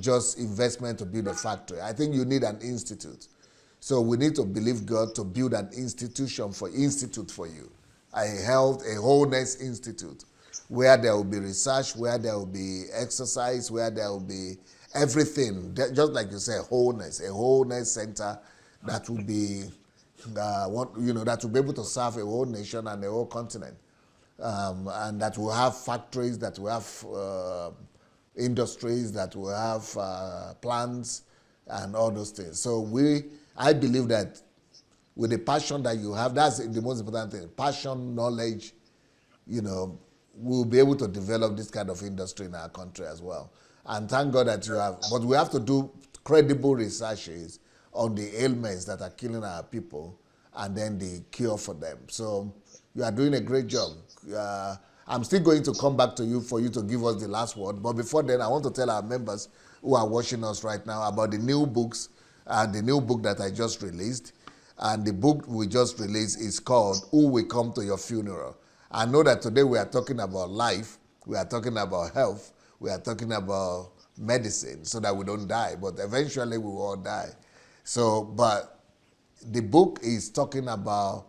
just investment to build a factory. I think you need an institute. So we need to believe God to build an institute for you, a wholeness institute, where there will be research, where there will be exercise, where there will be everything, just like you say, a wholeness center that will be, that will be able to serve a whole nation and a whole continent, and that will have factories, that will have industries, that will have plants and all those things. So I believe that with the passion that you have, that's the most important thing. Passion, knowledge, we'll be able to develop this kind of industry in our country as well. And thank God that you have, but we have to do credible researches on the ailments that are killing our people and then the cure for them. So you are doing a great job. I'm still going to come back to you for you to give us the last word. But before then, I want to tell our members who are watching us right now about the new books, the new book that I just released. And the book we just released is called Who Will Come to Your Funeral. I know that today we are talking about life, we are talking about health, we are talking about medicine so that we don't die, but eventually we will all die. So, but the book is talking about,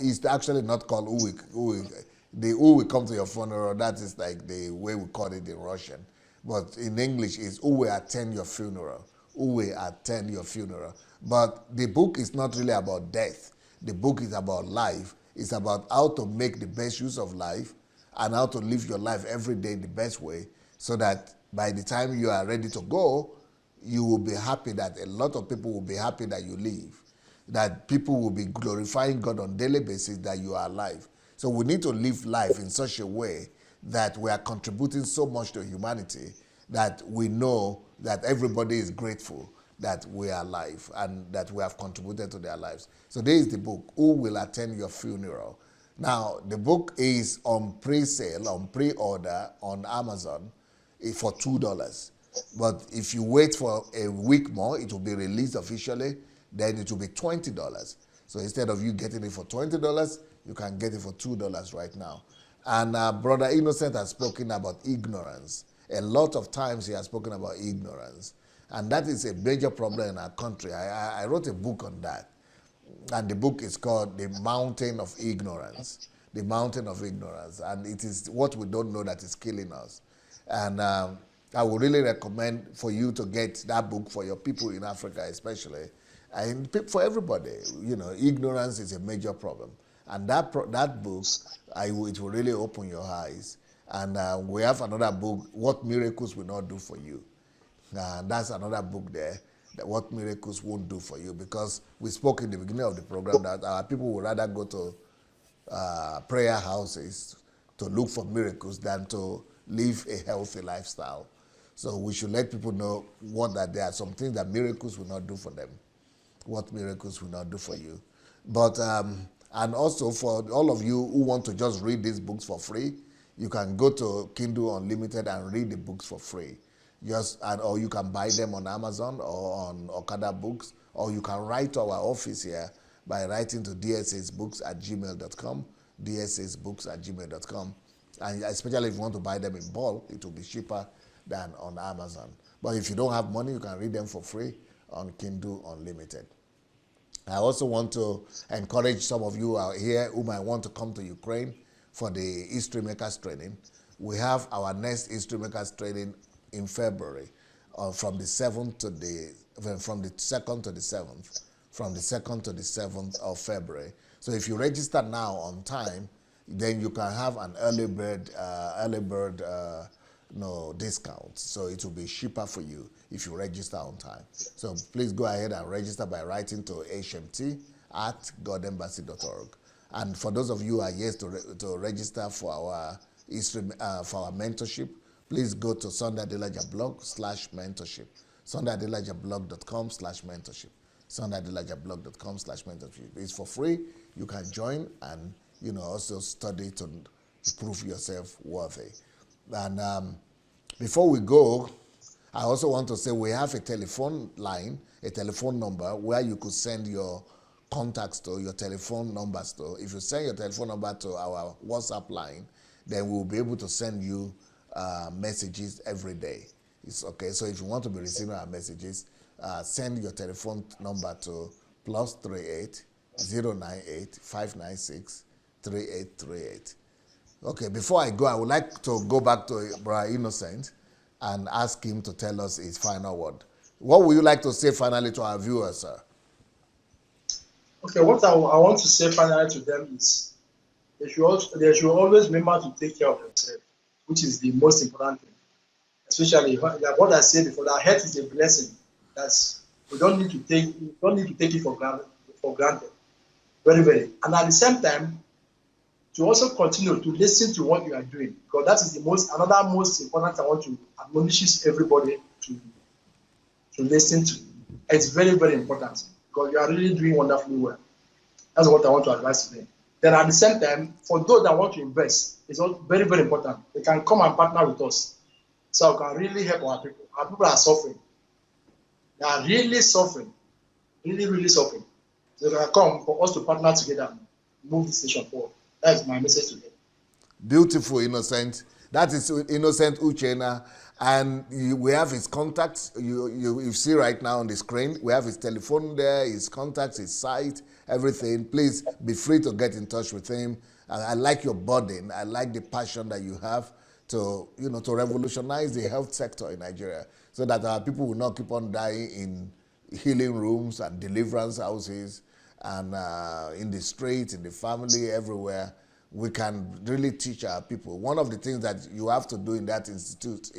it's actually not called Who Will Come to Your Funeral. That is like the way we call it in Russian. But in English, it's Who Will Attend Your Funeral. Who will attend your funeral. But the book is not really about death. The book is about life. It's about how to make the best use of life and how to live your life every day the best way, so that by the time you are ready to go, you will be happy, that a lot of people will be happy that you live, that people will be glorifying God on a daily basis that you are alive. So we need to live life in such a way that we are contributing so much to humanity that we know that everybody is grateful that we are alive and that we have contributed to their lives. So this is the book, Who Will Attend Your Funeral. Now, the book is on pre-sale, on pre-order on Amazon for $2. But if you wait for a week more, it will be released officially then it will be $20. So instead of you getting it for $20, you can get it for $2 right now. And Brother Innocent has spoken about ignorance. A lot of times he has spoken about ignorance. And that is a major problem in our country. I wrote a book on that. And the book is called The Mountain of Ignorance. The Mountain of Ignorance. And it is what we don't know that is killing us. And I would really recommend for you to get that book for your people in Africa especially. And for everybody. You know, ignorance is a major problem. And that book, it will really open your eyes. And we have another book, What Miracles Will Not Do For You. That's another book there, that what miracles won't do for you, because we spoke in the beginning of the program that our people would rather go to prayer houses to look for miracles than to live a healthy lifestyle. So we should let people know that there are some things that miracles will not do for them, what miracles will not do for you. But and also for all of you who want to just read these books for free, you can go to Kindle Unlimited and read the books for free. Or you can buy them on Amazon or on Okada Books, or you can write to our office here by writing to dsasbooks@gmail.com, dsasbooks@gmail.com. And especially if you want to buy them in bulk, it will be cheaper than on Amazon. But if you don't have money, you can read them for free on Kindle Unlimited. I also want to encourage some of you out here who might want to come to Ukraine for the History Makers training. We have our next History Makers training in February, from the 2nd to the 7th of February. So if you register now on time, then you can have an early bird discount. So it will be cheaper for you if you register on time. So please go ahead and register by writing to hmt@godembassy.org. And for those of you who are yet to register for our mentorship, please go to Sunday Adelaja blog/mentorship. SundayAdelajablog.com/mentorship. SundayAdelajablog.com/mentorship. It's for free. You can join and also study to prove yourself worthy. And before we go, I also want to say we have a telephone line, a telephone number where you could send your contacts to, your telephone numbers to. If you send your telephone number to our WhatsApp line, then we'll be able to send you messages every day. It's okay. So if you want to be receiving our messages, send your telephone number to +38 098 596 3838. Okay, before I go, I would like to go back to Brother Innocent and ask him to tell us his final word. What would you like to say finally to our viewers, sir? Okay, what I want to say finally to them is they should always remember to take care of themselves, which is the most important thing. Especially like what I said before, that health is a blessing. We don't need to take it for granted. Very, very. And at the same time, to also continue to listen to what you are doing, because that is another most important I want to admonish everybody to listen to. It's very, very important, because you are really doing wonderfully well. That's what I want to advise today. Then at the same time, for those that want to invest, it's also very, very important. They can come and partner with us, so we can really help our people. Our people are suffering. They are really suffering, really, really suffering. So they can come for us to partner together and move this nation forward. That's my message today. Beautiful, Innocent. That is Innocent Uchenna. And we have his contacts. You see right now on the screen. We have his telephone there, his contacts, his site, everything. Please be free to get in touch with him. I like your burden. I like the passion that you have to revolutionize the health sector in Nigeria, so that our people will not keep on dying in healing rooms and deliverance houses and in the streets, in the family, everywhere. We can really teach our people. One of the things that you have to do in that institute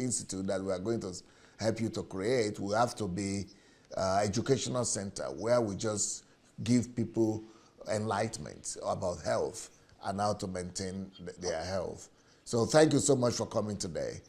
that we are going to help you to create, will have to be educational center where we just give people enlightenment about health and how to maintain their health. So thank you so much for coming today.